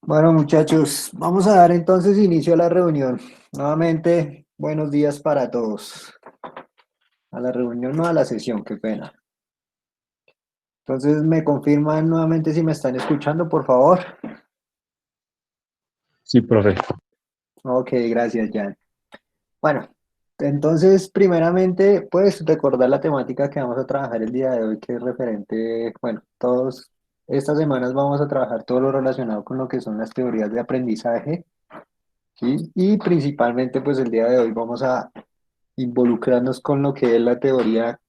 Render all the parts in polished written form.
Bueno, muchachos, vamos a dar entonces inicio a la reunión. Nuevamente, buenos días para todos. A la reunión, no a la sesión, qué pena. Entonces, ¿me confirman nuevamente si me están escuchando, por favor? Sí, profe. Ok, gracias, Jan. Bueno, entonces, primeramente, pues recordar la temática que vamos a trabajar el día de hoy, que es referente, bueno, todos, estas semanas vamos a trabajar todo lo relacionado con lo que son las teorías de aprendizaje, ¿sí? Y principalmente, pues el día de hoy vamos a involucrarnos con lo que es la teoría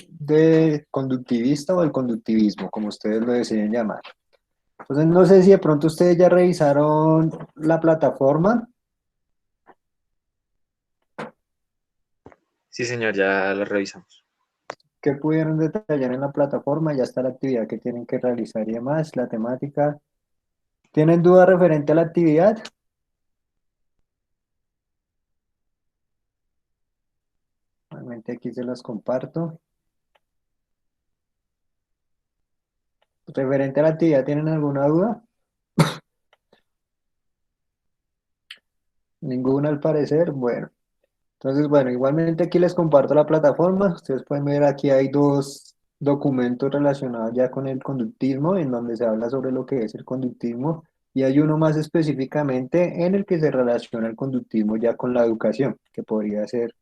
de conductivista o el conductivismo, como ustedes lo deciden llamar. Entonces, no sé si de pronto ustedes ya revisaron la plataforma. Sí, señor, ya lo revisamos. ¿Qué pudieron detallar en la plataforma? Ya está la actividad que tienen que realizar y demás, la temática. ¿Tienen duda referente a la actividad? Realmente aquí se las comparto. Referente a la actividad, ¿tienen alguna duda? Ninguna al parecer. Bueno. Entonces, bueno, igualmente aquí les comparto la plataforma. Ustedes pueden ver aquí hay dos documentos relacionados ya con el conductismo, en donde se habla sobre lo que es el conductismo, y hay uno más específicamente en el que se relaciona el conductismo ya con la educación, que podría ser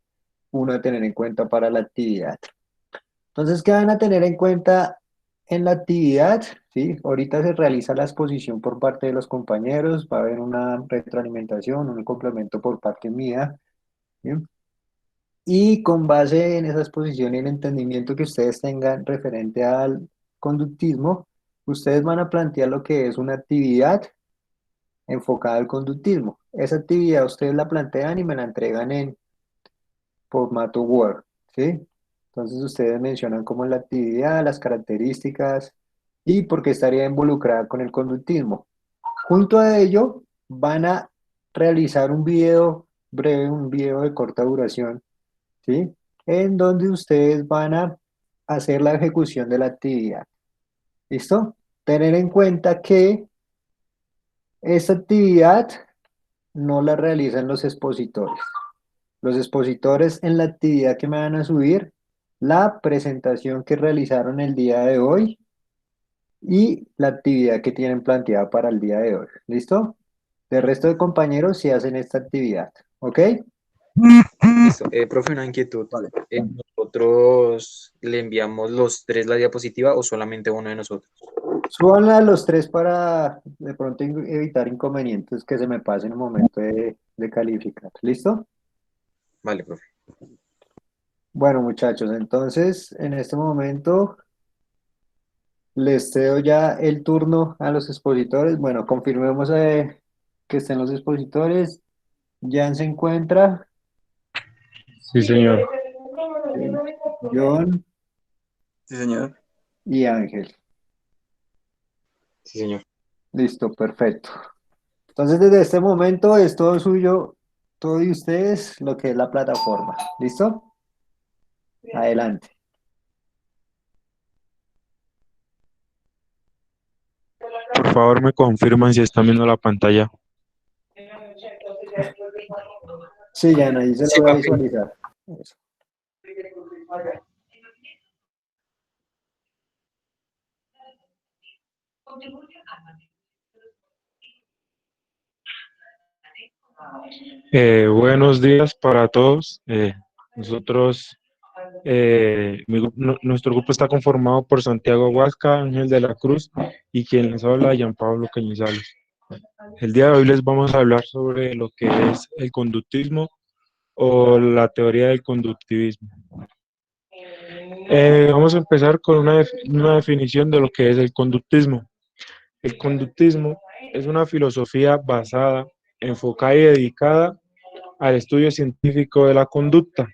uno a tener en cuenta para la actividad. Entonces, ¿qué van a tener en cuenta en la actividad? ¿Sí? Ahorita se realiza la exposición por parte de los compañeros, va a haber una retroalimentación, un complemento por parte mía. ¿Bien? Y con base en esa exposición y el entendimiento que ustedes tengan referente al conductismo, ustedes van a plantear lo que es una actividad enfocada al conductismo. Esa actividad ustedes la plantean y me la entregan en formato Word, ¿sí? Entonces ustedes mencionan como la actividad, las características y por qué estaría involucrada con el conductismo. Junto a ello, van a realizar un video breve, un video de corta duración, ¿sí? En donde ustedes van a hacer la ejecución de la actividad. ¿Listo? Tener en cuenta que esta actividad no la realizan los expositores. Los expositores en la actividad que me van a subir, la presentación que realizaron el día de hoy y la actividad que tienen planteada para el día de hoy. ¿Listo? El resto de compañeros sí hacen esta actividad. ¿Ok? Listo. Profe, una inquietud. Vale. ¿Nosotros le enviamos los tres la diapositiva o solamente uno de nosotros? Súbanla a los tres para de pronto evitar inconvenientes que se me pasen en el momento de calificar. ¿Listo? Vale, profe. Bueno, muchachos, entonces en este momento les cedo ya el turno a los expositores. Bueno, confirmemos que estén los expositores. Jan se encuentra, Sí, señor. ¿sí? John Sí, señor. y Ángel. Sí, señor. Listo, perfecto. Entonces desde este momento es todo suyo, todo de ustedes, lo que es la plataforma. ¿Listo? Adelante. Por favor, me confirman si están viendo la pantalla. Sí, Jan, ahí se Sí, logra papi. visualizar. Eso. Buenos días para todos. Nosotros, nuestro grupo está conformado por Santiago Huasca, Ángel de la Cruz y quien les habla, Jean Pablo Cañizales. El día de hoy les vamos a hablar sobre lo que es el conductismo o la teoría del conductivismo. Vamos a empezar con una definición de lo que es el conductismo. El conductismo es una filosofía basada, enfocada y dedicada al estudio científico de la conducta,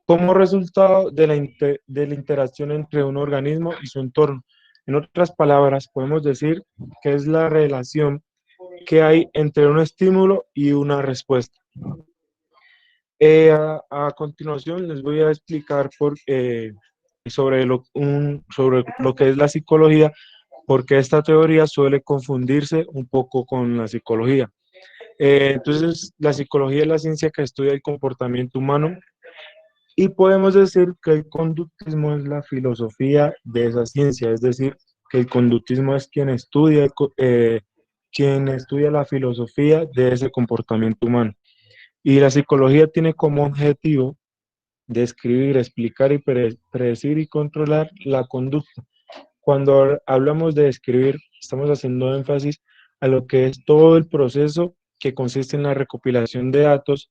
como resultado de la interacción entre un organismo y su entorno. En otras palabras, podemos decir que es la relación que hay entre un estímulo y una respuesta. A continuación les voy a explicar sobre lo que es la psicología porque esta teoría suele confundirse un poco con la psicología. Entonces, la psicología es la ciencia que estudia el comportamiento humano y podemos decir que el conductismo es la filosofía de esa ciencia, es decir, que el conductismo es quien estudia la filosofía de ese comportamiento humano. Y la psicología tiene como objetivo describir, explicar y predecir y controlar la conducta. Cuando hablamos de describir, estamos haciendo énfasis a lo que es todo el proceso que consiste en la recopilación de datos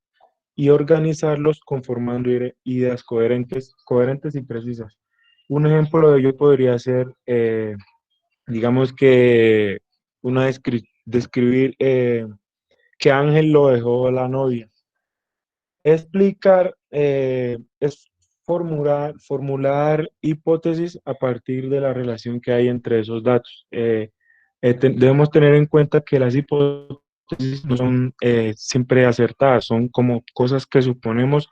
y organizarlos conformando ideas coherentes y precisas. Un ejemplo de ello podría ser, digamos que describir que Ángel lo dejó la novia. Explicar es formular hipótesis a partir de la relación que hay entre esos datos. Debemos tener en cuenta que las hipótesis no son siempre acertadas, son como cosas que suponemos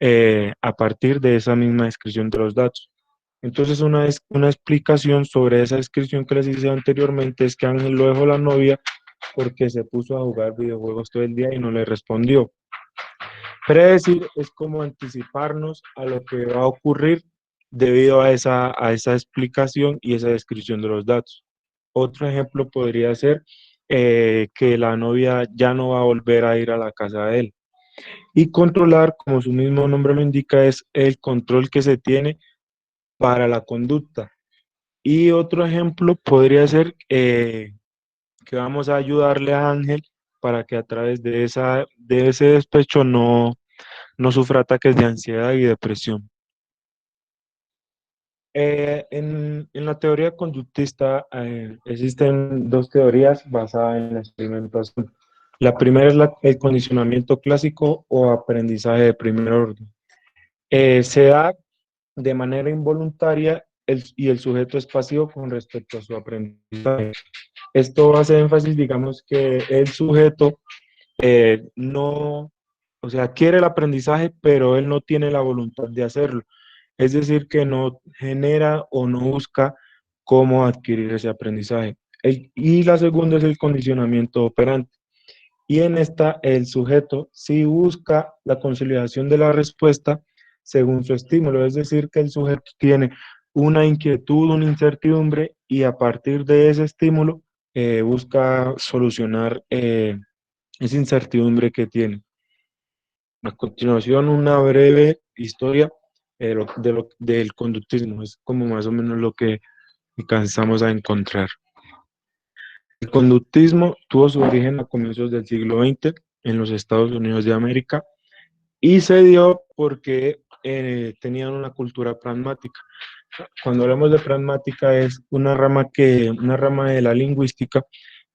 a partir de esa misma descripción de los datos. Entonces, una explicación sobre esa descripción que les hice anteriormente es que Ángel lo dejó la novia porque se puso a jugar videojuegos todo el día y no le respondió. Predecir es como anticiparnos a lo que va a ocurrir debido a esa explicación y esa descripción de los datos. Otro ejemplo podría ser que la novia ya no va a volver a ir a la casa de él. Y controlar, como su mismo nombre lo indica, es el control que se tiene para la conducta. Y otro ejemplo podría ser que vamos a ayudarle a Ángel para que a través de ese despecho no sufra ataques de ansiedad y depresión. En la teoría conductista existen dos teorías basadas en la experimentación. La primera es el condicionamiento clásico o aprendizaje de primer orden. Se da de manera involuntaria y el sujeto es pasivo con respecto a su aprendizaje. Esto hace énfasis, digamos, que el sujeto no, o sea, quiere el aprendizaje, pero él no tiene la voluntad de hacerlo. Es decir, que no genera o no busca cómo adquirir ese aprendizaje. Y la segunda es el condicionamiento operante. Y en esta, el sujeto sí busca la consolidación de la respuesta según su estímulo. Es decir, que el sujeto tiene una inquietud, una incertidumbre, y a partir de ese estímulo busca solucionar esa incertidumbre que tiene. A continuación, una breve historia del conductismo. Es como más o menos lo que alcanzamos a encontrar. El conductismo tuvo su origen a comienzos del siglo XX en los Estados Unidos de América y se dio porque tenían una cultura pragmática. Cuando hablamos de pragmática es una rama de la lingüística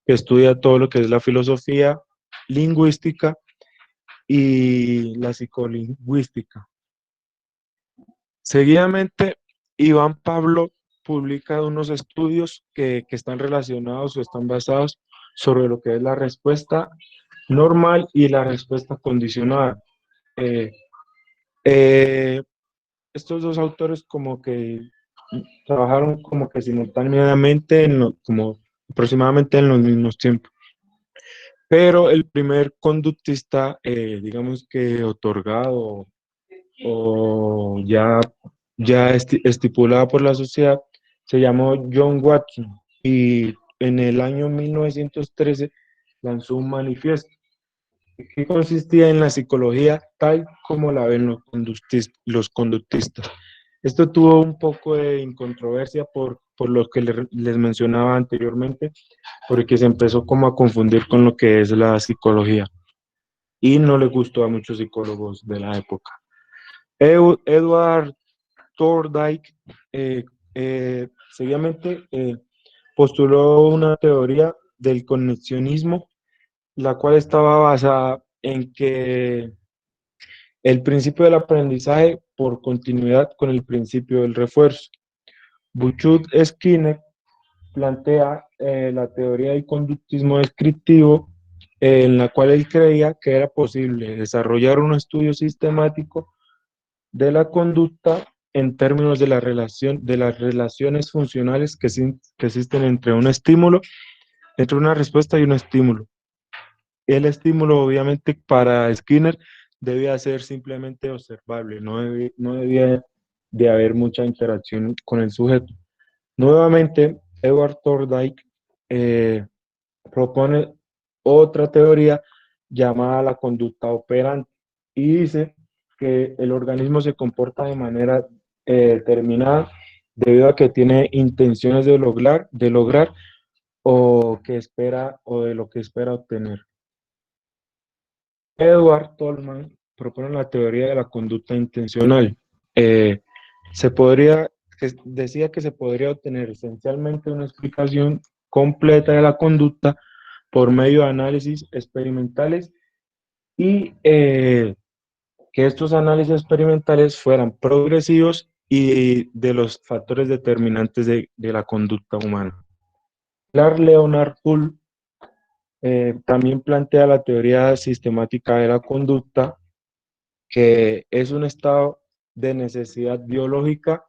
que estudia todo lo que es la filosofía lingüística y la psicolingüística. Seguidamente, Iván Pablo publica unos estudios que están relacionados o están basados sobre lo que es la respuesta normal y la respuesta condicionada. Eh, eh, Estos dos autores como que trabajaron como que simultáneamente, como aproximadamente en los mismos tiempos. Pero el primer conductista, digamos que otorgado o ya estipulada por la sociedad, se llamó John Watson y en el año 1913 lanzó un manifiesto que consistía en la psicología tal como la ven los conductistas. Esto tuvo un poco de controversia por lo que les mencionaba anteriormente, porque se empezó como a confundir con lo que es la psicología y no le gustó a muchos psicólogos de la época. Edward Thorndike seguidamente postuló una teoría del conexionismo, la cual estaba basada en que el principio del aprendizaje por continuidad con el principio del refuerzo. Buchut Skinner plantea la teoría del conductismo descriptivo, en la cual él creía que era posible desarrollar un estudio sistemático de la conducta en términos de las relaciones funcionales que existen entre un estímulo, entre una respuesta y un estímulo. El estímulo, obviamente, para Skinner debía ser simplemente observable, no debía de haber mucha interacción con el sujeto. Nuevamente, Edward Thorndike eh, propone otra teoría llamada la conducta operante y dice que el organismo se comporta de manera determinada debido a que tiene intenciones de lograr o que espera o de lo que espera obtener. Edward Tolman propone la teoría de la conducta intencional. Eh, se podría, decía que se podría obtener esencialmente una explicación completa de la conducta por medio de análisis experimentales y que estos análisis experimentales fueran progresivos y de los factores determinantes de la conducta humana. Clark Leonard Hull también plantea la teoría sistemática de la conducta, que es un estado de necesidad biológica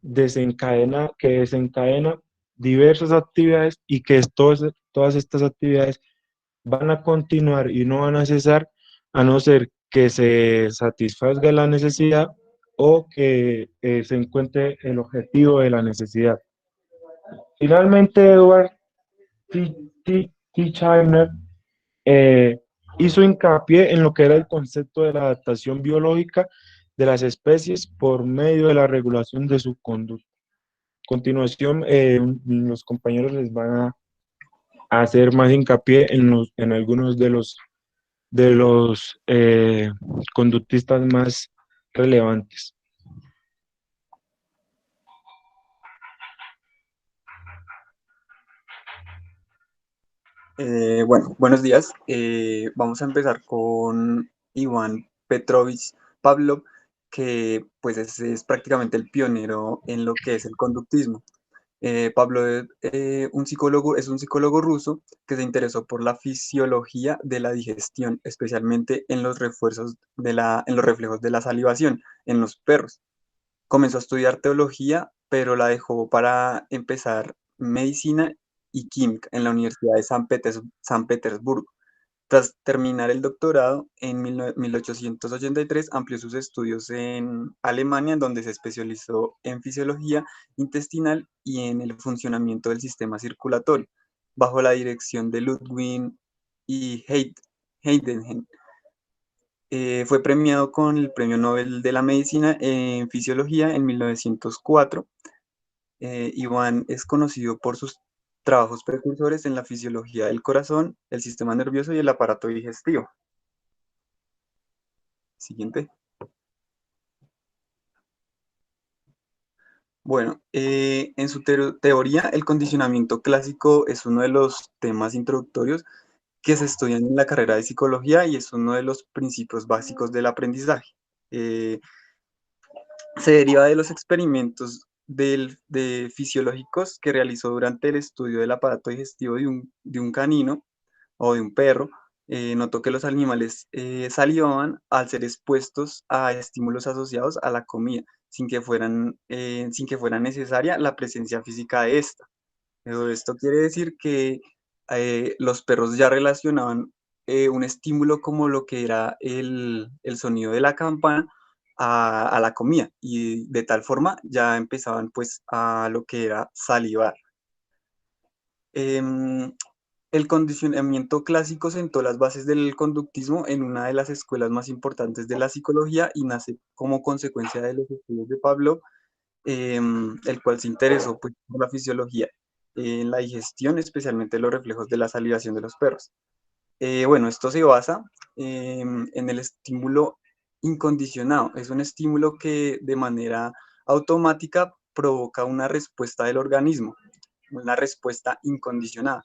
que desencadena diversas actividades y que todas estas actividades van a continuar y no van a cesar a no ser que se satisfaga la necesidad o que se encuentre el objetivo de la necesidad. Finalmente, Edward T. Scheiner eh, hizo hincapié en lo que era el concepto de la adaptación biológica de las especies por medio de la regulación de su conducta. A continuación, los compañeros les van a hacer más hincapié en algunos de los conductistas más relevantes. Bueno, buenos días. Vamos a empezar con Iván Petrovich Pavlov, que pues es prácticamente el pionero en lo que es el conductismo. Pavlov es un psicólogo ruso que se interesó por la fisiología de la digestión, especialmente en los en los reflejos de la salivación en los perros. Comenzó a estudiar teología, pero la dejó para empezar medicina y química en la Universidad de San Petersburgo. Tras terminar el doctorado en 1883, amplió sus estudios en Alemania, en donde se especializó en fisiología intestinal y en el funcionamiento del sistema circulatorio, bajo la dirección de Ludwig y Heidenheim. Fue premiado con el Premio Nobel de la Medicina en Fisiología en 1904. Iván es conocido por sus trabajos precursores en la fisiología del corazón, el sistema nervioso y el aparato digestivo. Siguiente. Bueno, en su teoría, el condicionamiento clásico es uno de los temas introductorios que se estudian en la carrera de psicología y es uno de los principios básicos del aprendizaje. Eh, Se deriva de los experimentos fisiológicos que realizó durante el estudio del aparato digestivo de un canino o de un perro. Notó que los animales salivaban al ser expuestos a estímulos asociados a la comida, sin que fuera necesaria la presencia física de esta. Pero esto quiere decir que los perros ya relacionaban un estímulo como lo que era el sonido de la campana a la comida y de tal forma ya empezaban pues a lo que era salivar. Em, el condicionamiento clásico sentó las bases del conductismo en una de las escuelas más importantes de la psicología y nace como consecuencia de los estudios de Pavlov, el cual se interesó pues, por la fisiología en la digestión, especialmente los reflejos de la salivación de los perros. Bueno, esto se basa en el estímulo incondicionado. Es un estímulo que de manera automática provoca una respuesta del organismo, una respuesta incondicionada.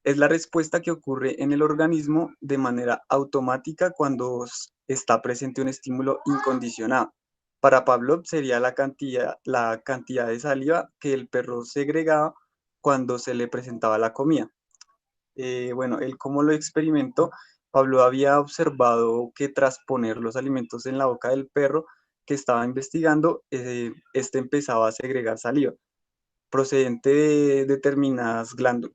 Es la respuesta que ocurre en el organismo de manera automática cuando está presente un estímulo incondicionado. Para Pavlov sería la cantidad de saliva que el perro segregaba cuando se le presentaba la comida. Bueno, él como lo experimentó, Pablo había observado que tras poner los alimentos en la boca del perro, que estaba investigando, este empezaba a segregar saliva procedente de determinadas glándulas.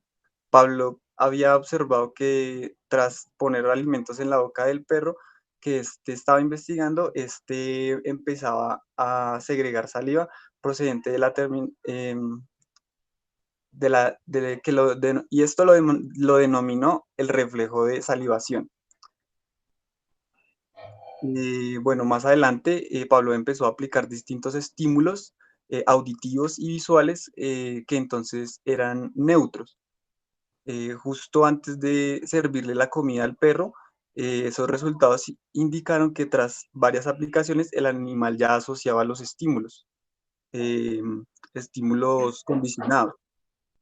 Pablo había observado que tras poner alimentos en la boca del perro que estaba investigando, empezaba a segregar saliva procedente de la y esto lo denominó el reflejo de salivación. Bueno, más adelante Pablo empezó a aplicar distintos estímulos auditivos y visuales que entonces eran neutros. Justo antes de servirle la comida al perro, esos resultados indicaron que tras varias aplicaciones el animal ya asociaba los eh, estímulos condicionados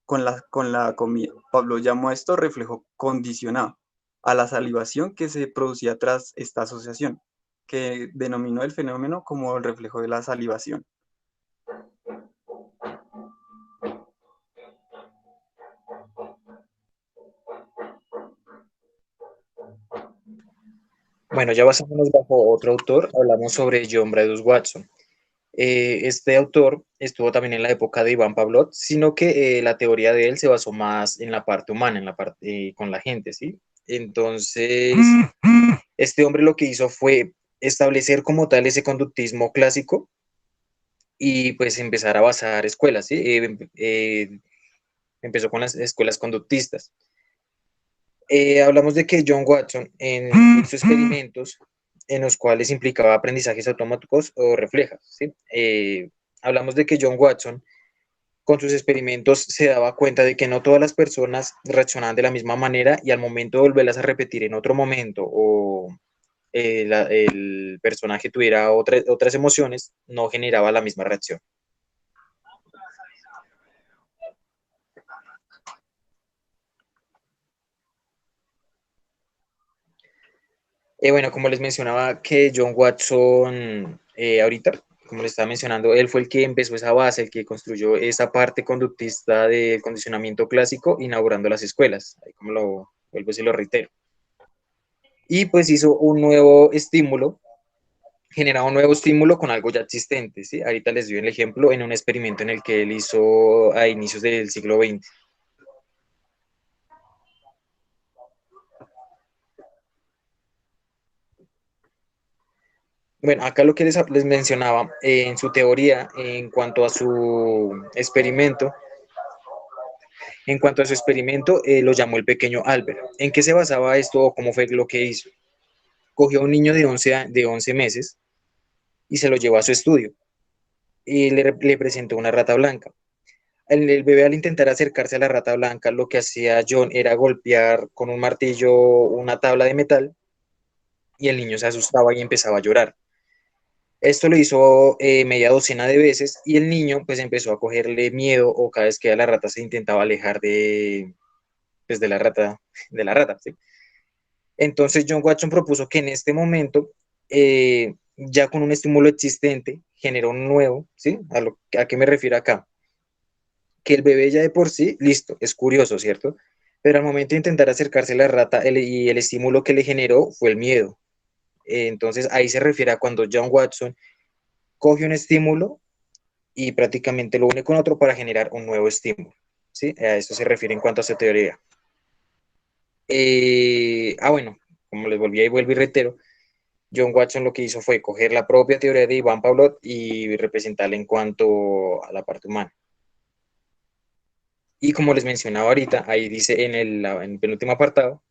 con la comida. Pablo llamó a esto reflejo condicionado, a la salivación que se producía tras esta asociación, que denominó el fenómeno como el reflejo de la salivación. Bueno, ya basándonos bajo otro autor, hablamos sobre John Bradus Watson. Este autor estuvo también en la época de Iván Pavlov, sino que la teoría de él se basó más en la parte humana, en la parte con la gente, ¿sí? Entonces, este hombre lo que hizo fue establecer como tal ese conductismo clásico y pues empezar a basar escuelas, ¿sí? Empezó con las escuelas conductistas. Hablamos de que John Watson hizo experimentos en los cuales implicaba aprendizajes automáticos o reflejas, ¿sí? Hablamos de que John Watson con sus experimentos se daba cuenta de que no todas las personas reaccionaban de la misma manera y al momento de volverlas a repetir en otro momento o el personaje tuviera otras emociones, no generaba la misma reacción. Bueno, como les mencionaba que John Watson ahorita, como les estaba mencionando, él fue el que empezó esa base, el que construyó esa parte conductista del condicionamiento clásico, inaugurando las escuelas, ahí como lo vuelvo y lo reitero. Y pues hizo un nuevo estímulo, generaba un nuevo estímulo con algo ya existente, ¿sí? Ahorita les doy el ejemplo en un experimento en el que él hizo a inicios del siglo XX. Bueno, acá lo que les mencionaba en su teoría en cuanto a su experimento, lo llamó el pequeño Albert. ¿En qué se basaba esto o cómo fue lo que hizo? Cogió a un niño de 11 meses y se lo llevó a su estudio y le presentó una rata blanca. El bebé al intentar acercarse a la rata blanca, lo que hacía John era golpear con un martillo una tabla de metal y el niño se asustaba y empezaba a llorar. Esto lo hizo media docena de veces y el niño pues empezó a cogerle miedo o cada vez que la rata se intentaba alejar pues, de la rata, ¿sí? Entonces John Watson propuso que en este momento, ya con un estímulo existente, generó un nuevo, ¿sí? ¿A qué me refiero acá? Que el bebé ya de por sí, listo, es curioso, ¿cierto? Pero al momento de intentar acercarse a la rata y el estímulo que le generó fue el miedo. Entonces ahí se refiere a cuando John Watson coge un estímulo y prácticamente lo une con otro para generar un nuevo estímulo, ¿sí? A eso se refiere en cuanto a su teoría. Bueno, como les volví y vuelvo y reitero, John Watson lo que hizo fue coger la propia teoría de Iván Pavlov y representarla en cuanto a la parte humana. Y como les mencionaba ahorita, ahí dice en el penúltimo apartado,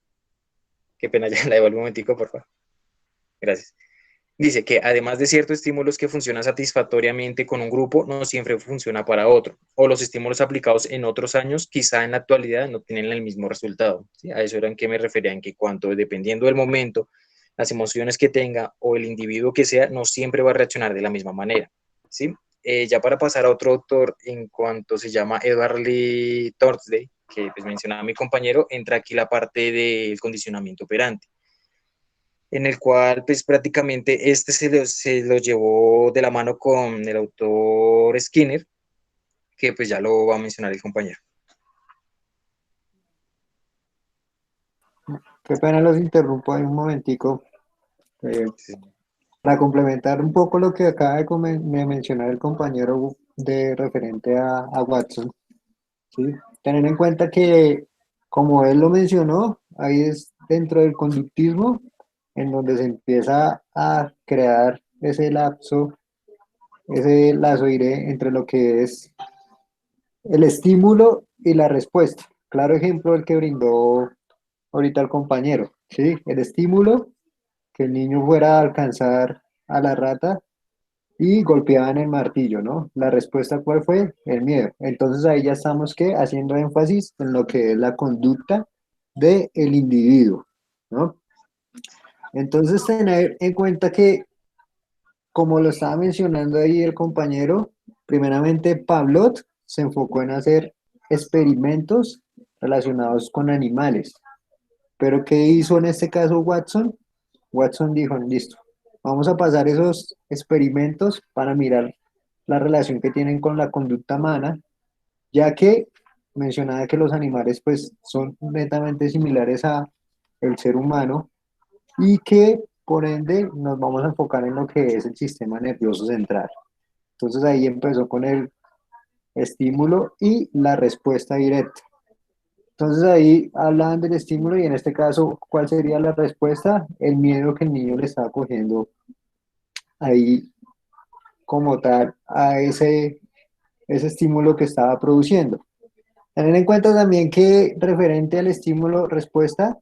qué pena, ya la devuelvo un momentico, por favor. Gracias. Dice que además de ciertos estímulos que funcionan satisfactoriamente con un grupo, no siempre funciona para otro. O los estímulos aplicados en otros años, quizá en la actualidad, no tienen el mismo resultado. ¿Sí? A eso era en que me refería, en que cuanto, dependiendo del momento, las emociones que tenga o el individuo que sea, no siempre va a reaccionar de la misma manera. ¿Sí? Ya para pasar a otro autor, en cuanto se llama Edward Lee Thursday, que pues mencionaba mi compañero, entra aquí la parte del condicionamiento operante en el cual pues prácticamente se lo llevó de la mano con el autor Skinner, que pues ya lo va a mencionar el compañero. Qué pena los interrumpo ahí un momentico. Eh, Sí. Para complementar un poco lo que acaba de mencionar el compañero de referente a Watson, ¿sí? Tener en cuenta que, como él lo mencionó, ahí es dentro del conductismo en donde se empieza a crear ese lazo, diré, entre lo que es el estímulo y la respuesta. Claro ejemplo el que brindó ahorita el compañero, ¿sí? El estímulo, que el niño fuera a alcanzar a la rata y golpeaban el martillo, ¿no? La respuesta, ¿cuál fue? El miedo. Entonces ahí ya estamos que haciendo énfasis en lo que es la conducta del individuo, ¿no? Entonces tener en cuenta que, como lo estaba mencionando ahí el compañero, primeramente Pavlov se enfocó en hacer experimentos relacionados con animales. Pero ¿qué hizo en este caso Watson? Watson dijo, listo, vamos a pasar esos experimentos para mirar la relación que tienen con la conducta humana, ya que mencionaba que los animales pues son netamente similares a el ser humano y que por ende nos vamos a enfocar en lo que es el sistema nervioso central. Entonces ahí empezó con el estímulo y la respuesta directa. Entonces ahí hablaban del estímulo y en este caso, ¿cuál sería la respuesta? El miedo que el niño le estaba cogiendo ahí como tal a ese estímulo que estaba produciendo. Tener en cuenta también que referente al estímulo-respuesta,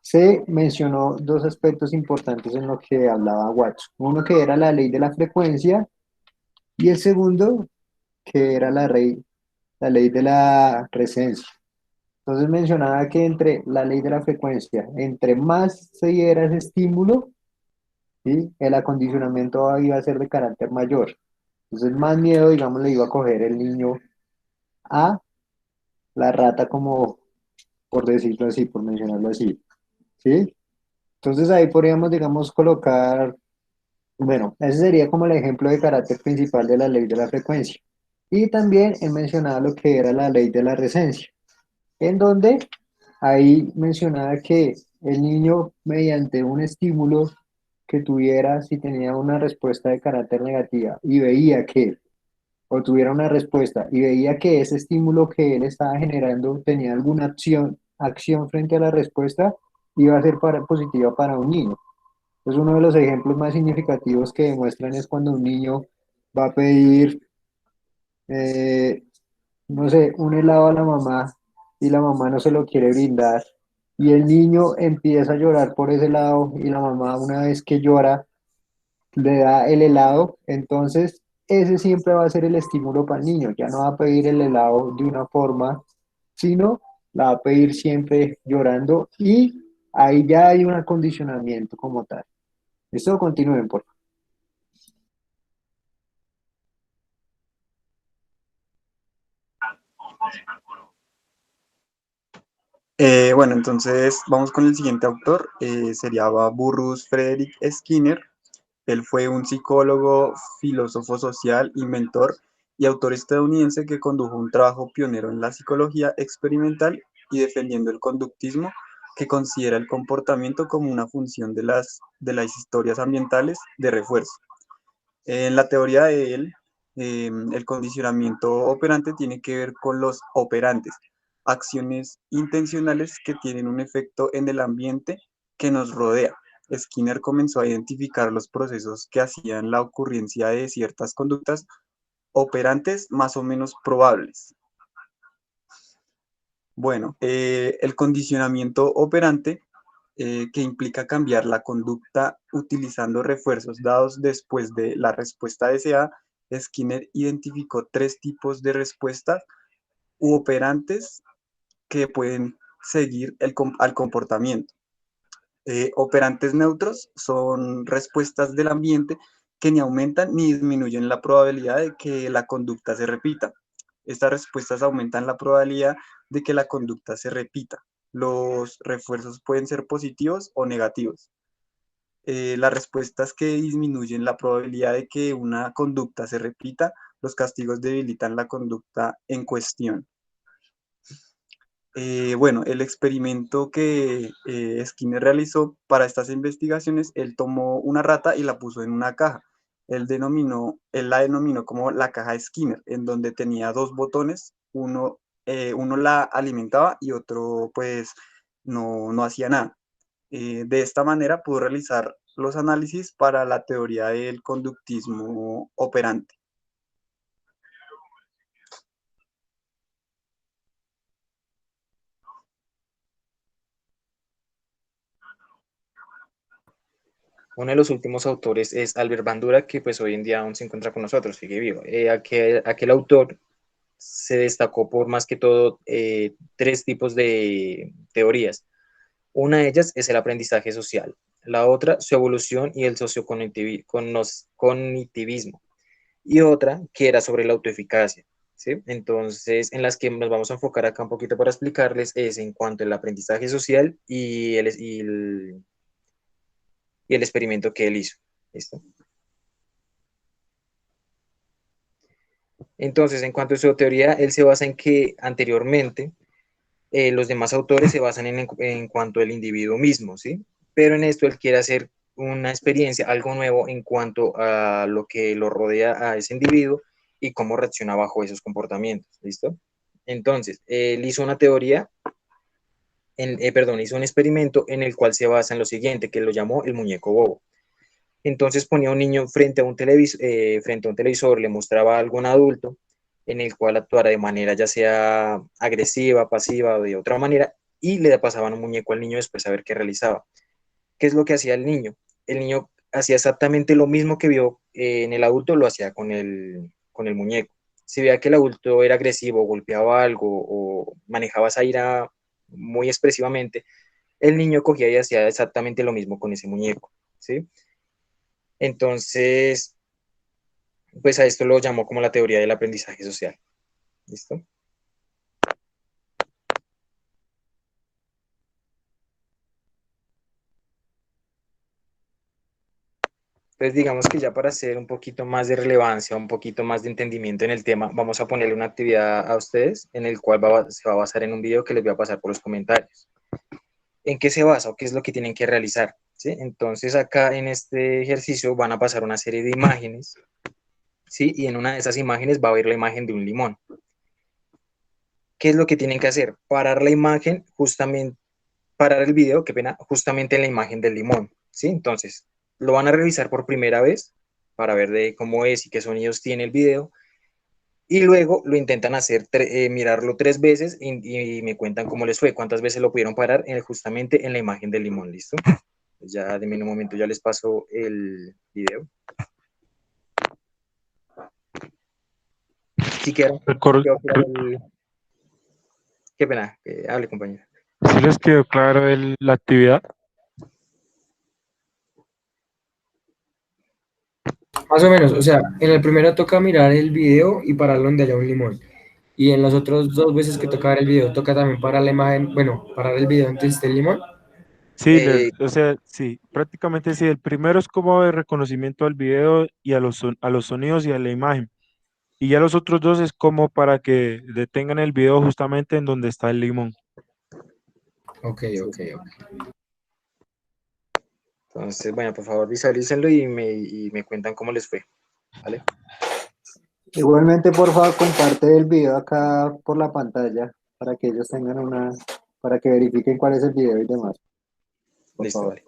se mencionó dos aspectos importantes en lo que hablaba Watson. Uno que era la ley de la frecuencia y el segundo que era la ley de la presencia. Entonces mencionaba que entre la ley de la frecuencia, entre más se diera ese estímulo, ¿sí? El acondicionamiento iba a ser de carácter mayor. Entonces más miedo, digamos, le iba a coger el niño a la rata, como por decirlo así, por mencionarlo así, ¿sí? Entonces ahí podríamos, digamos, colocar, bueno, ese sería como el ejemplo de carácter principal de la ley de la frecuencia. Y también he mencionado lo que era la ley de la resencia, en donde ahí mencionaba que el niño, mediante un estímulo que tuviera, si tenía una respuesta de carácter negativa y veía que, o tuviera una respuesta y veía que ese estímulo que él estaba generando tenía alguna acción frente a la respuesta, iba a ser positiva para un niño. Es uno de los ejemplos más significativos que demuestran es cuando un niño va a pedir, eh, no sé, un helado a la mamá y la mamá no se lo quiere brindar y el niño empieza a llorar por ese helado y la mamá una vez que llora le da el helado, entonces ese siempre va a ser el estímulo para el niño, ya no va a pedir el helado de una forma, sino la va a pedir siempre llorando y ahí ya hay un acondicionamiento como tal. Esto continúen, por favor. Bueno, entonces vamos con el siguiente autor, sería Burrus Frederick Skinner. Él fue un psicólogo, filósofo social, inventor y autor estadounidense que condujo un trabajo pionero en la psicología experimental y defendiendo el conductismo, que considera el comportamiento como una función de las historias ambientales de refuerzo. En la teoría de él, el condicionamiento operante tiene que ver con los operantes, acciones intencionales que tienen un efecto en el ambiente que nos rodea. Skinner comenzó a identificar los procesos que hacían la ocurrencia de ciertas conductas operantes más o menos probables. Bueno, el condicionamiento operante, que implica cambiar la conducta utilizando refuerzos dados después de la respuesta deseada. Skinner identificó tres tipos de respuestas u operantes que pueden seguir al comportamiento. Operantes neutros son respuestas del ambiente que ni aumentan ni disminuyen la probabilidad de que la conducta se repita. Estas respuestas aumentan la probabilidad de que la conducta se repita. Los refuerzos pueden ser positivos o negativos. Las respuestas que disminuyen la probabilidad de que una conducta se repita, los castigos debilitan la conducta en cuestión. Bueno, el experimento que Skinner realizó para estas investigaciones, él tomó una rata y la puso en una caja. Él la denominó como la caja de Skinner, en donde tenía dos botones, uno la alimentaba y otro pues no hacía nada. De esta manera pudo realizar los análisis para la teoría del conductismo operante. Uno de los últimos autores es Albert Bandura, que pues hoy en día aún se encuentra con nosotros, sigue vivo. Aquel autor se destacó por más que todo tres tipos de teorías. Una de ellas es el aprendizaje social, la otra su evolución y el sociocognitivismo, y otra que era sobre la autoeficacia. ¿Sí? Entonces, en las que nos vamos a enfocar acá un poquito para explicarles es en cuanto al aprendizaje social y el experimento que él hizo. ¿Listo? Entonces, en cuanto a su teoría, él se basa en que anteriormente los demás autores se basan en cuanto al individuo mismo, ¿sí? Pero en esto él quiere hacer una experiencia, algo nuevo en cuanto a lo que lo rodea a ese individuo y cómo reacciona bajo esos comportamientos, ¿listo? Entonces, él hizo una teoría, perdón, hizo un experimento en el cual se basa en lo siguiente, que lo llamó el muñeco bobo. Entonces ponía a un niño frente a un televisor, le mostraba a algún adulto en el cual actuara de manera ya sea agresiva, pasiva o de otra manera, y le pasaban un muñeco al niño después a ver qué realizaba. ¿Qué es lo que hacía el niño? El niño hacía exactamente lo mismo que vio en el adulto, lo hacía con el muñeco. Si veía que el adulto era agresivo, golpeaba algo o manejaba esa ira muy expresivamente, el niño cogía y hacía exactamente lo mismo con ese muñeco, ¿sí? Entonces, pues a esto lo llamó como la teoría del aprendizaje social. ¿Listo? Entonces, digamos que ya para hacer un poquito más de relevancia, un poquito más de entendimiento en el tema, vamos a ponerle una actividad a ustedes en el cual se va a basar en un video que les voy a pasar por los comentarios. ¿En qué se basa o qué es lo que tienen que realizar? ¿Sí? Entonces, acá en este ejercicio van a pasar una serie de imágenes, ¿sí? Y en una de esas imágenes va a haber la imagen de un limón. ¿Qué es lo que tienen que hacer? Parar la imagen justamente, parar el video, qué pena, justamente en la imagen del limón, ¿sí? Entonces, lo van a revisar por primera vez para ver de cómo es y qué sonidos tiene el video, y luego lo intentan hacer, mirarlo 3 veces y me cuentan cómo les fue, cuántas veces lo pudieron parar justamente en la imagen del limón, ¿listo? Ya de un momento ya les paso el video. Si quieran, qué pena, hable compañero. ¿Sí les quedó claro la actividad? Más o menos, o sea, en el primero toca mirar el video y pararlo donde haya un limón. Y en las otras dos veces que toca ver el video, toca también parar la imagen, bueno, parar el video antes del limón. Sí, Eh, o sea, sí, prácticamente sí. El primero es como de reconocimiento al video y a los sonidos y a la imagen. Y ya los otros dos es como para que detengan el video justamente en donde está el limón. Ok. entonces, bueno, por favor visualícenlo y me cuentan cómo les fue, ¿vale? Igualmente, por favor, comparte el video acá por la pantalla para que ellos tengan para que verifiquen cuál es el video y demás, por Listo, favor. vale.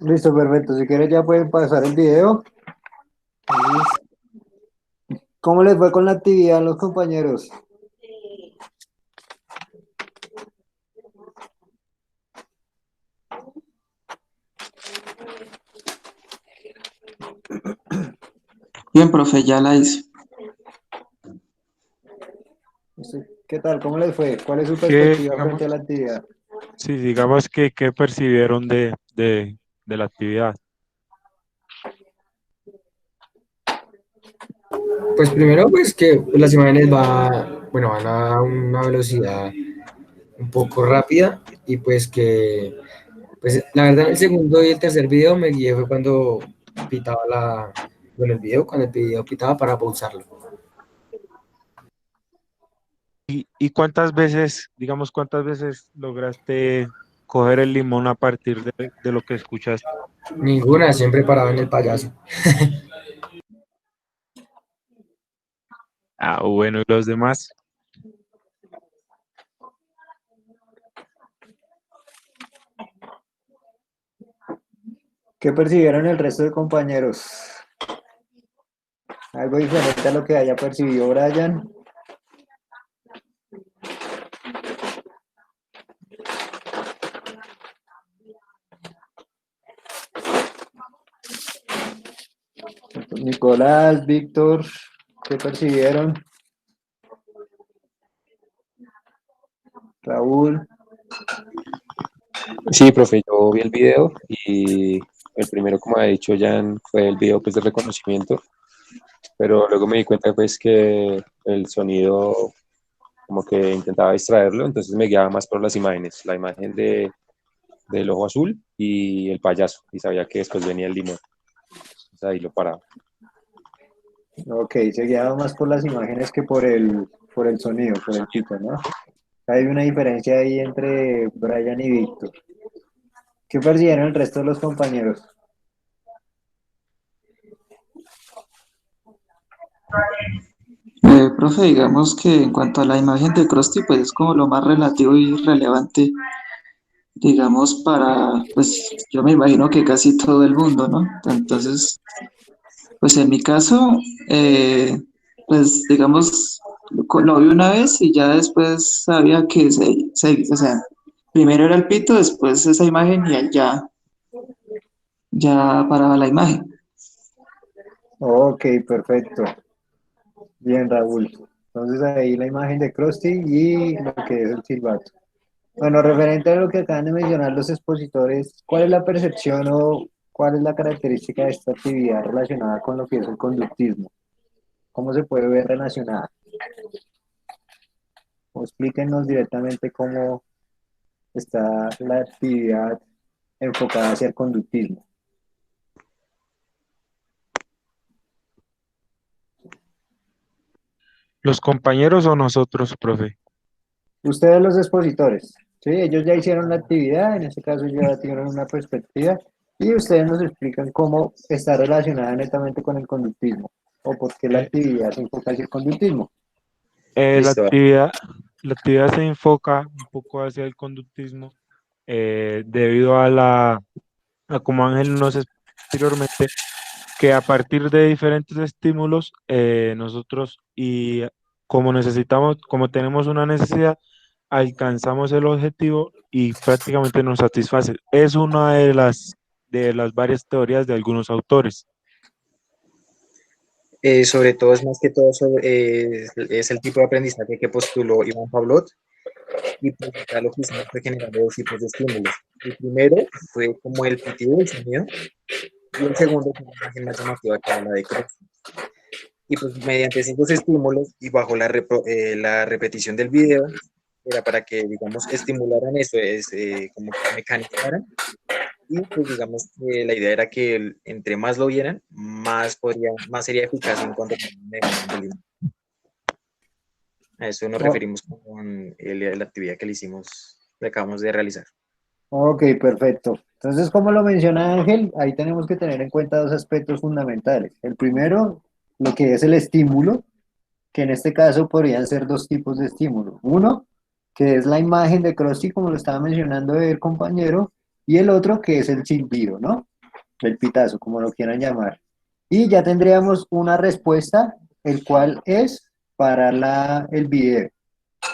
Listo, perfecto. Si quieres ya pueden pasar el video. Entonces, ¿cómo les fue con la actividad a los compañeros? Bien, profe, ya la hice. ¿Qué tal? ¿Cómo les fue? ¿Cuál es su ¿Qué, perspectiva digamos, frente a la actividad? sí, digamos que qué percibieron de la actividad? Pues primero, pues que las imágenes bueno, van a una velocidad un poco rápida y pues que, pues la verdad en el segundo y el tercer video me guié fue cuando pitaba bueno, cuando el video pitaba para pausarlo. ¿Y cuántas veces, digamos, cuántas veces lograste coger el limón a partir de lo que escuchaste? Ninguna, siempre paraba en el payaso. Ah, bueno, ¿y los demás? ¿Qué percibieron el resto de compañeros? ¿Algo diferente a lo que haya percibido Brian? Nicolás, Víctor, ¿qué percibieron? Raúl, Sí, profe, yo vi el video y el primero, como ha dicho Jan, fue el video pues, de reconocimiento, pero luego me di cuenta pues que el sonido como que intentaba distraerlo, entonces me guiaba más por las imágenes, la imagen del ojo azul y el payaso, y sabía que después venía el limón, entonces ahí lo paraba. ok, se guiaba más por las imágenes que por el sonido, por el pito, ¿no? Hay una diferencia ahí entre Brian y Víctor. ¿Qué percibieron el resto de los compañeros? Profe, digamos que en cuanto a la imagen de Krusty, pues es como lo más relativo y relevante, digamos, pues yo me imagino que casi todo el mundo, ¿no? Entonces, pues en mi caso, pues digamos, lo vi una vez y ya después sabía que o sea, primero era el pito, después esa imagen y ahí ya paraba la imagen. Ok, perfecto. Bien, Raúl. Entonces ahí la imagen de Krusty y lo que es el silbato. Bueno, referente a lo que acaban de mencionar los expositores, ¿cuál es la percepción o cuál es la característica de esta actividad relacionada con lo que es el conductismo? ¿Cómo se puede ver relacionada? O explíquenos directamente cómo está la actividad enfocada hacia el conductismo. ¿Los compañeros o nosotros, profe? Ustedes los expositores, ¿sí? Ellos ya hicieron la actividad, en este caso ya tienen una perspectiva y ustedes nos explican cómo está relacionada netamente con el conductismo o por qué la Eh, actividad se enfoca hacia el conductismo. eh, la Listo. actividad, la actividad se enfoca un poco hacia el conductismo debido a como Ángel nos explicó anteriormente, que a partir de diferentes estímulos, nosotros y como tenemos una necesidad, alcanzamos el objetivo y prácticamente nos satisface. Es una de las varias teorías de algunos autores. Sobre todo es más que todo es el tipo de aprendizaje que postuló Iván Pavlov y pues acá lo que hicimos fue generar dos tipos de estímulos. El primero fue como el pitido del sonido y el segundo fue una imagen más llamativa que era la de Cruz. Y pues mediante esos estímulos y bajo la repetición del video, era para que, digamos, estimularan eso, como que mecanizaran. Y pues digamos que la idea era que entre más lo vieran, más sería eficaz en cuanto a la imagen del limón. A eso nos Oh, referimos con la actividad que le hicimos, que acabamos de realizar. ok, perfecto. Entonces, como lo menciona Ángel, ahí tenemos que tener en cuenta dos aspectos fundamentales. El primero, lo que es el estímulo, que en este caso podrían ser dos tipos de estímulo. Uno, que es la imagen de Krusty, como lo estaba mencionando el compañero, y el otro, que es el silbido, ¿no? el pitazo, como lo quieran llamar. Y ya tendríamos una respuesta, el cual es parar el video.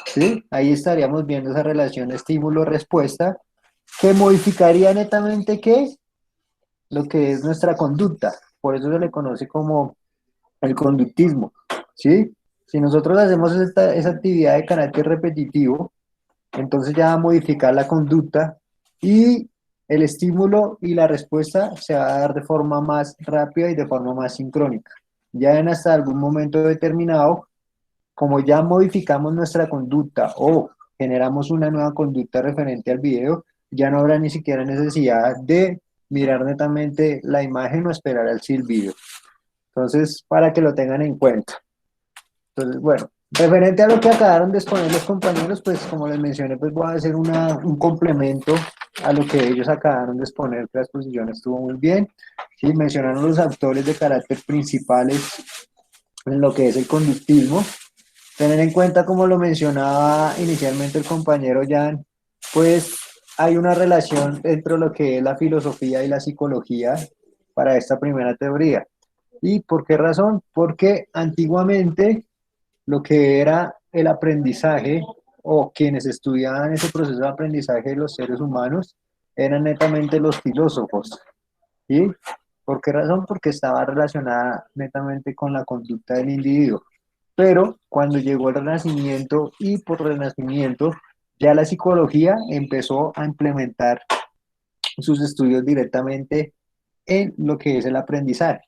¿Sí? Ahí estaríamos viendo esa relación estímulo-respuesta que modificaría netamente ¿qué? Lo que es nuestra conducta. Por eso se le conoce como el conductismo. ¿Sí? Si nosotros hacemos esa actividad de carácter repetitivo, entonces ya va a modificar la conducta y el estímulo y la respuesta se va a dar de forma más rápida y de forma más sincrónica. Ya en hasta algún momento determinado, como ya modificamos nuestra conducta o generamos una nueva conducta referente al video, ya no habrá ni siquiera necesidad de mirar netamente la imagen o esperar al silbido. Entonces, para que lo tengan en cuenta. Entonces, bueno, referente a lo que acabaron de exponer los compañeros, pues como les mencioné, pues voy a hacer un complemento a lo que ellos acabaron de exponer, que la exposición estuvo muy bien. Sí, mencionaron los autores de carácter principales en lo que es el conductismo. Tener en cuenta, como lo mencionaba inicialmente el compañero Jan, pues hay una relación entre lo que es la filosofía y la psicología para esta primera teoría. ¿Y por qué razón? Porque antiguamente lo que era el aprendizaje o quienes estudiaban ese proceso de aprendizaje de los seres humanos eran netamente los filósofos. ¿Sí? ¿Por qué razón? Porque estaba relacionada netamente con la conducta del individuo. Pero cuando llegó el Renacimiento y por Renacimiento, ya la psicología empezó a implementar sus estudios directamente en lo que es el aprendizaje.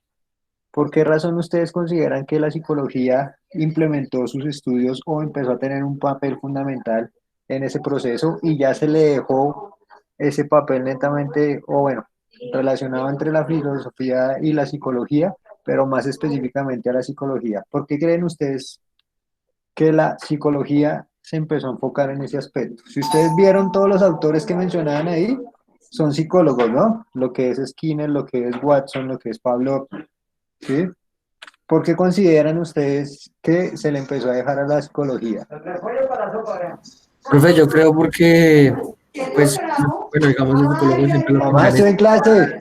¿Por qué razón ustedes consideran que la psicología implementó sus estudios o empezó a tener un papel fundamental en ese proceso y ya se le dejó ese papel netamente, o bueno, relacionado entre la filosofía y la psicología, pero más específicamente a la psicología? ¿Por qué creen ustedes que la psicología se empezó a enfocar en ese aspecto? Si ustedes vieron todos los autores que mencionaban ahí, son psicólogos, ¿no? Lo que es Skinner, lo que es Watson, lo que es Pablo, ¿sí? ¿Por qué consideran ustedes que se le empezó a dejar a la psicología? Profe, yo creo porque, pues, bueno, digamos, los psicólogos siempre lo que Mamá, miran es, estoy en clase.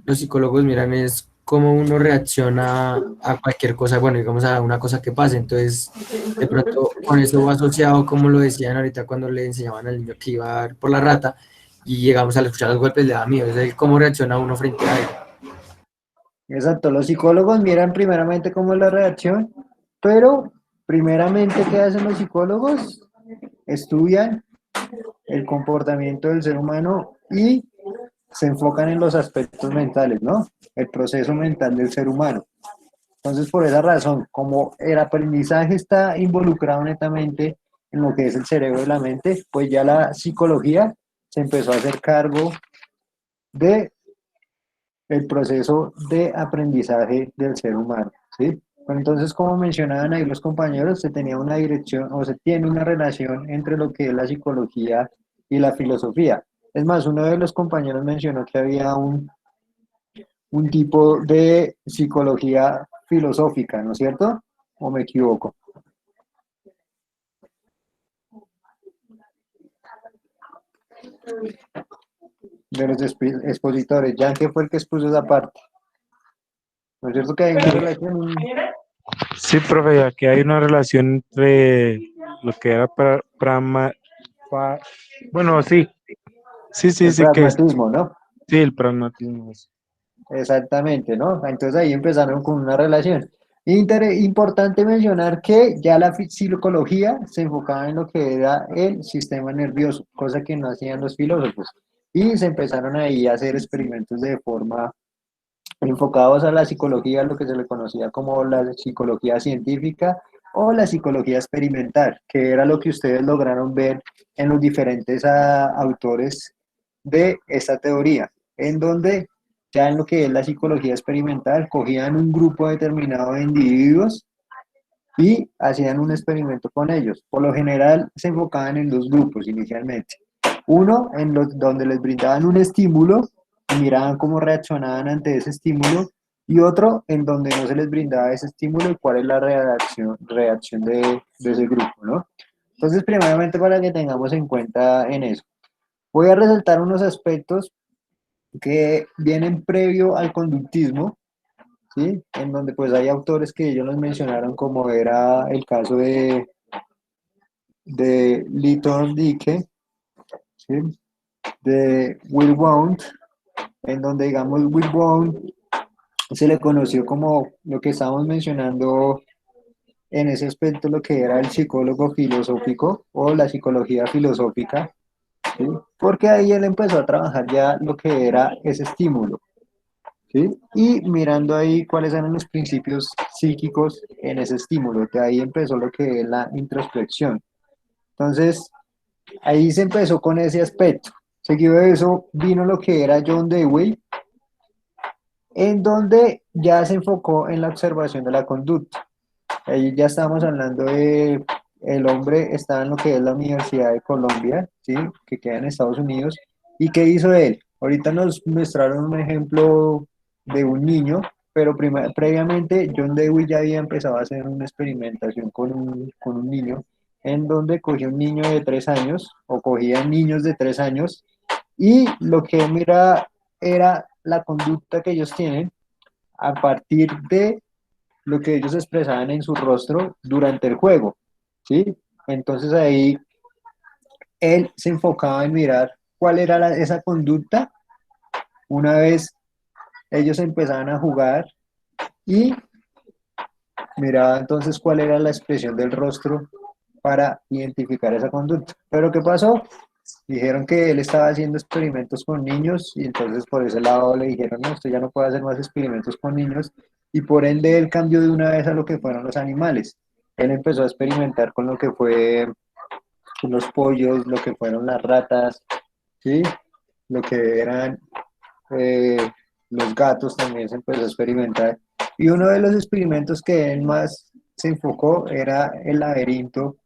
los psicólogos miran es cómo uno reacciona a cualquier cosa, bueno, digamos, a una cosa que pase. Entonces, de pronto, con eso va asociado, como lo decían ahorita cuando le enseñaban al niño que iba por la rata y llegamos a escuchar los golpes, le da miedo. Es el cómo reacciona uno frente a él. Exacto, los psicólogos miran primeramente cómo es la reacción, pero primeramente, ¿qué hacen los psicólogos? Estudian el comportamiento del ser humano y se enfocan en los aspectos mentales, ¿no? El proceso mental del ser humano. Entonces, por esa razón, como el aprendizaje está involucrado netamente en lo que es el cerebro y la mente, pues ya la psicología se empezó a hacer cargo de el proceso de aprendizaje del ser humano, ¿sí? Pero entonces, como mencionaban ahí los compañeros, se tenía una dirección o se tiene una relación entre lo que es la psicología y la filosofía. Es más, uno de los compañeros mencionó que había un tipo de psicología filosófica, ¿no es cierto? ¿O me equivoco? De los expositores, ya que fue el que expuso esa parte. ¿No es cierto que hay una relación? Sí, profe, aquí hay una relación entre lo que era pa- bueno, sí, El sí, que es, pragmatismo, ¿no? sí, el pragmatismo. Exactamente, ¿no? Entonces ahí empezaron con una relación. Importante mencionar que ya la psicología se enfocaba en lo que era el sistema nervioso, cosa que no hacían los filósofos. Y se empezaron ahí a hacer experimentos de forma enfocados a la psicología, lo que se le conocía como la psicología científica o la psicología experimental, que era lo que ustedes lograron ver en los diferentes autores de esta teoría, en donde ya en lo que es la psicología experimental cogían un grupo determinado de individuos y hacían un experimento con ellos. Por lo general se enfocaban en dos grupos inicialmente. Uno, donde les brindaban un estímulo y miraban cómo reaccionaban ante ese estímulo, y otro en donde no se les brindaba ese estímulo y cuál es la reacción de ese grupo, ¿no? Entonces, primeramente para que tengamos en cuenta en eso. Voy a resaltar unos aspectos que vienen previo al conductismo, ¿sí? En donde pues hay autores que ellos los mencionaron, como era el caso de Lee Thorndike, ¿sí? De Will Wundt, en donde digamos Will Wundt se le conoció como lo que estábamos mencionando en ese aspecto, lo que era el psicólogo filosófico o la psicología filosófica, ¿sí? Porque ahí él empezó a trabajar ya lo que era ese estímulo, ¿sí? Y mirando ahí cuáles eran los principios psíquicos en ese estímulo, de ahí empezó lo que es la introspección. Entonces, ahí se empezó con ese aspecto. Seguido de eso vino lo que era John Dewey, en donde ya se enfocó en la observación de la conducta. Ahí ya estábamos hablando de el hombre estaba en lo que es la Universidad de Colombia, ¿sí? Que queda en Estados Unidos. ¿Y qué hizo él? Ahorita nos mostraron un ejemplo de un niño, pero previamente John Dewey ya había empezado a hacer una experimentación con un niño, en donde cogía un niño de 3 años, o cogía niños de 3 años, y lo que mira era la conducta que ellos tienen a partir de lo que ellos expresaban en su rostro durante el juego, ¿sí? Entonces ahí él se enfocaba en mirar cuál era esa conducta una vez ellos empezaban a jugar, y miraba entonces cuál era la expresión del rostro para identificar esa conducta. Pero ¿qué pasó? Dijeron que él estaba haciendo experimentos con niños, y entonces por ese lado le dijeron, no, usted ya no puede hacer más experimentos con niños, y por ende él cambió de una vez a lo que fueron los animales. Él empezó a experimentar con lo que fue los pollos, lo que fueron las ratas, ¿sí? Lo que eran eh, los gatos también se empezó a experimentar. Y uno de los experimentos que él más se enfocó era el laberinto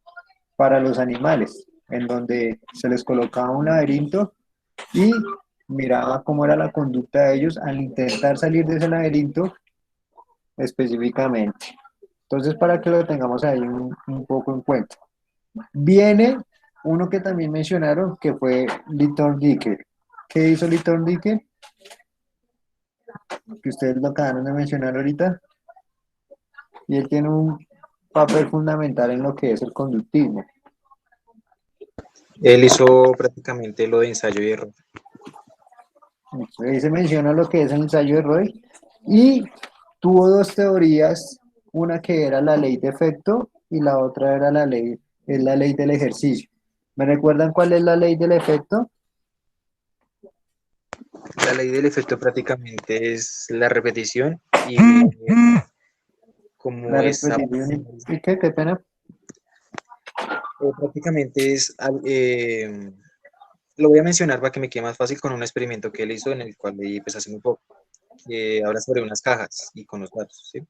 para los animales, en donde se les colocaba un laberinto y miraba cómo era la conducta de ellos al intentar salir de ese laberinto específicamente. Entonces, para que lo tengamos ahí un poco en cuenta. Viene uno que también mencionaron, que fue Lytton Dicker. ¿Qué hizo Lytton Dicker? Que ustedes lo acabaron de mencionar ahorita. Y él tiene un papel fundamental en lo que es el conductismo. Él hizo prácticamente lo de ensayo y error. Ahí se menciona lo que es el ensayo de Roy, y tuvo dos teorías, una que era la ley de efecto y la otra era es la ley del ejercicio. ¿Me recuerdan cuál es la ley del efecto? La ley del efecto prácticamente es la repetición y como La esa repetición y qué pena. prácticamente es lo voy a mencionar para que me quede más fácil con un experimento que él hizo en el cual leí pues hace muy poco, que habla sobre unas cajas y con los gatos, ¿sí?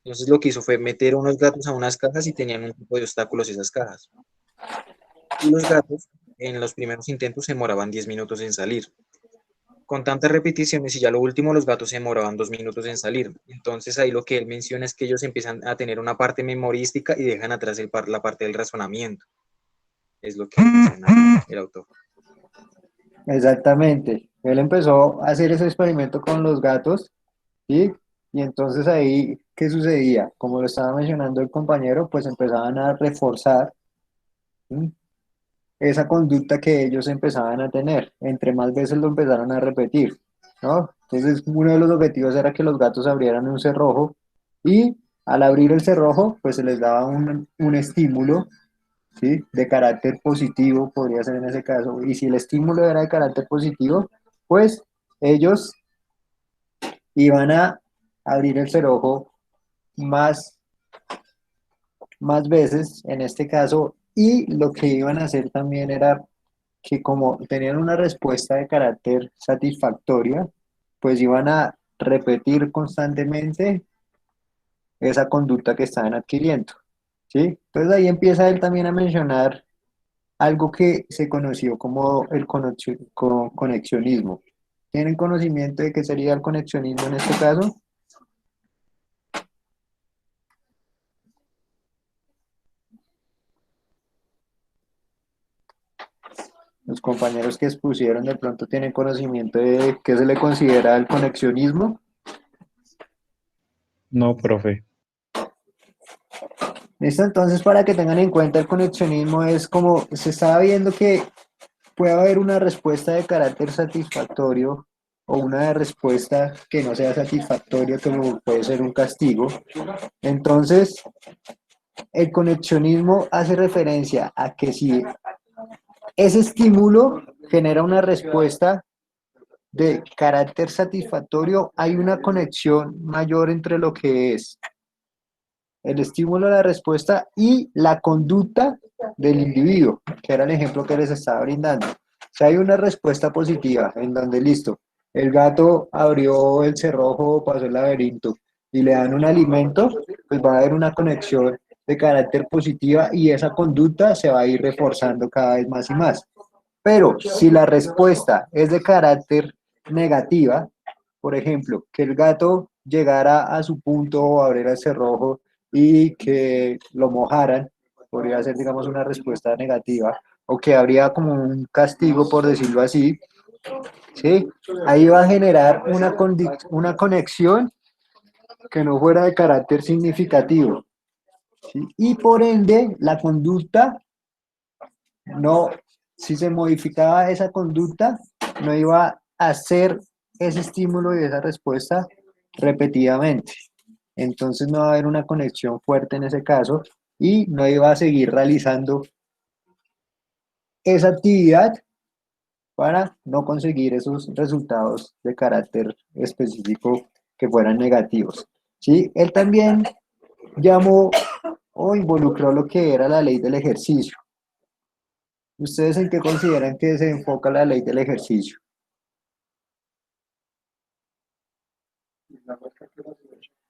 Entonces lo que hizo fue meter unos gatos a unas cajas y tenían un tipo de obstáculos esas cajas. Y los gatos en los primeros intentos se demoraban 10 minutos en salir. Con tantas repeticiones y ya lo último los gatos se demoraban 2 minutos en salir. Entonces ahí lo que él menciona es que ellos empiezan a tener una parte memorística y dejan atrás la parte del razonamiento. Es lo que menciona el autor. Exactamente. Él empezó a hacer ese experimento con los gatos, ¿sí? Y entonces ahí, ¿qué sucedía? Como lo estaba mencionando el compañero, pues empezaban a reforzar, ¿sí? Esa conducta que ellos empezaban a tener, entre más veces lo empezaron a repetir, ¿no? Entonces, uno de los objetivos era que los gatos abrieran un cerrojo, y al abrir el cerrojo, pues se les daba un estímulo, ¿sí? De carácter positivo, podría ser en ese caso. Y si el estímulo era de carácter positivo, pues ellos iban a abrir el cerrojo más, más veces en este caso, y lo que iban a hacer también era que como tenían una respuesta de carácter satisfactoria, pues iban a repetir constantemente esa conducta que estaban adquiriendo, ¿sí? Entonces ahí empieza él también a mencionar algo que se conoció como el conexionismo. ¿Tienen conocimiento de qué sería el conexionismo en este caso? Los compañeros que expusieron de pronto tienen conocimiento de qué se le considera el conexionismo. No, profe. Listo, entonces para que tengan en cuenta el conexionismo es como se estaba viendo que puede haber una respuesta de carácter satisfactorio o una respuesta que no sea satisfactoria, como puede ser un castigo. Entonces, el conexionismo hace referencia a que si ese estímulo genera una respuesta de carácter satisfactorio, hay una conexión mayor entre lo que es el estímulo, la respuesta y la conducta del individuo, que era el ejemplo que les estaba brindando. Si hay una respuesta positiva en donde, listo, el gato abrió el cerrojo, pasó el laberinto y le dan un alimento, pues va a haber una conexión de carácter positiva y esa conducta se va a ir reforzando cada vez más y más. Pero si la respuesta es de carácter negativa, por ejemplo, que el gato llegara a su punto o abriera el cerrojo y que lo mojaran, podría ser, digamos, una respuesta negativa, o que habría como un castigo, por decirlo así, ¿sí? Ahí va a generar una conexión que no fuera de carácter significativo, ¿sí? Y por ende, la conducta no, si se modificaba esa conducta, no iba a hacer ese estímulo y esa respuesta repetidamente. Entonces no va a haber una conexión fuerte en ese caso y no iba a seguir realizando esa actividad para no conseguir esos resultados de carácter específico que fueran negativos. ¿Sí? Él también llamó o involucró lo que era la ley del ejercicio. ¿Ustedes en qué consideran que se enfoca la ley del ejercicio?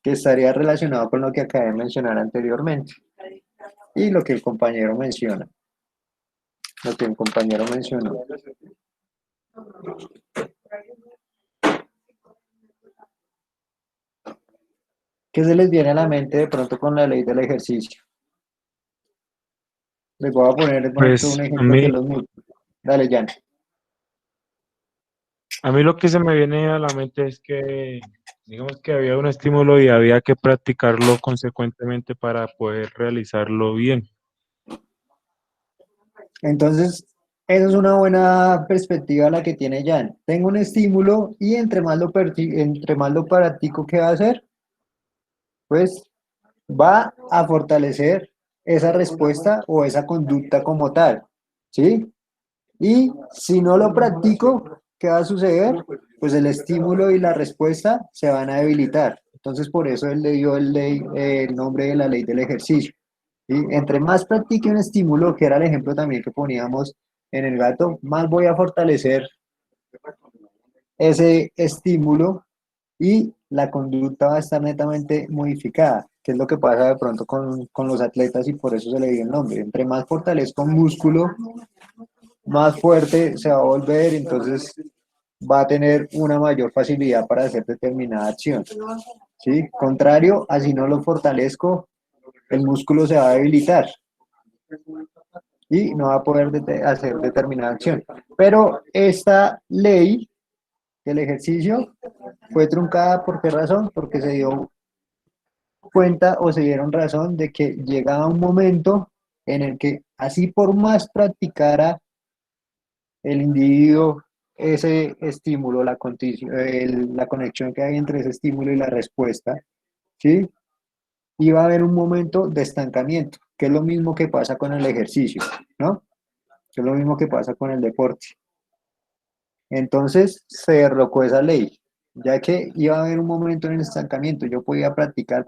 Que estaría relacionado con lo que acabé de mencionar anteriormente y lo que el compañero menciona, lo que el compañero mencionó. ¿Qué se les viene a la mente de pronto con la ley del ejercicio? Les voy a poner de pronto Pues un ejemplo que los múltiples. Dale, Jan. a mí lo que se me viene a la mente es que, digamos que había un estímulo y había que practicarlo consecuentemente para poder realizarlo bien. Entonces, esa es una buena perspectiva la que tiene Jan. Tengo un estímulo y entre más lo practico, ¿qué va a hacer? Pues va a fortalecer esa respuesta o esa conducta como tal, ¿sí? Y si no lo practico, ¿qué va a suceder? Pues el estímulo y la respuesta se van a debilitar. Entonces, por eso él le dio el nombre de la ley del ejercicio. Y entre más practique un estímulo, que era el ejemplo también que poníamos en el gato, más voy a fortalecer ese estímulo y la conducta va a estar netamente modificada, que es lo que pasa de pronto con los atletas y por eso se le dio el nombre. Entre más fortalezca un músculo, más fuerte se va a volver, entonces va a tener una mayor facilidad para hacer determinada acción. ¿Sí? Contrario, así no lo fortalezco, el músculo se va a debilitar y no va a poder hacer determinada acción. Pero esta ley del ejercicio fue truncada, ¿por qué razón? Porque se dio cuenta o se dieron razón de que llegaba un momento en el que así por más practicara el individuo ese estímulo, la conexión que hay entre ese estímulo y la respuesta, ¿sí? Iba a haber un momento de estancamiento, que es lo mismo que pasa con el ejercicio, ¿no? Que es lo mismo que pasa con el deporte. Entonces se derrocó esa ley, ya que iba a haber un momento en el estancamiento. Yo podía practicar,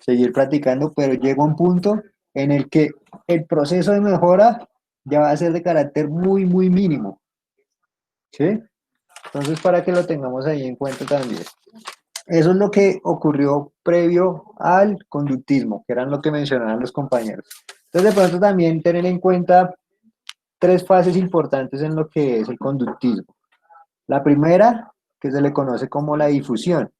seguir practicando, pero llega un punto en el que el proceso de mejora ya va a ser de carácter muy, muy mínimo, ¿sí? Entonces, para que lo tengamos ahí en cuenta también. Eso es lo que ocurrió previo al conductismo, que eran lo que mencionaban los compañeros. Entonces, de pronto también tener en cuenta tres fases importantes en lo que es el conductismo. La primera, que se le conoce como la difusión.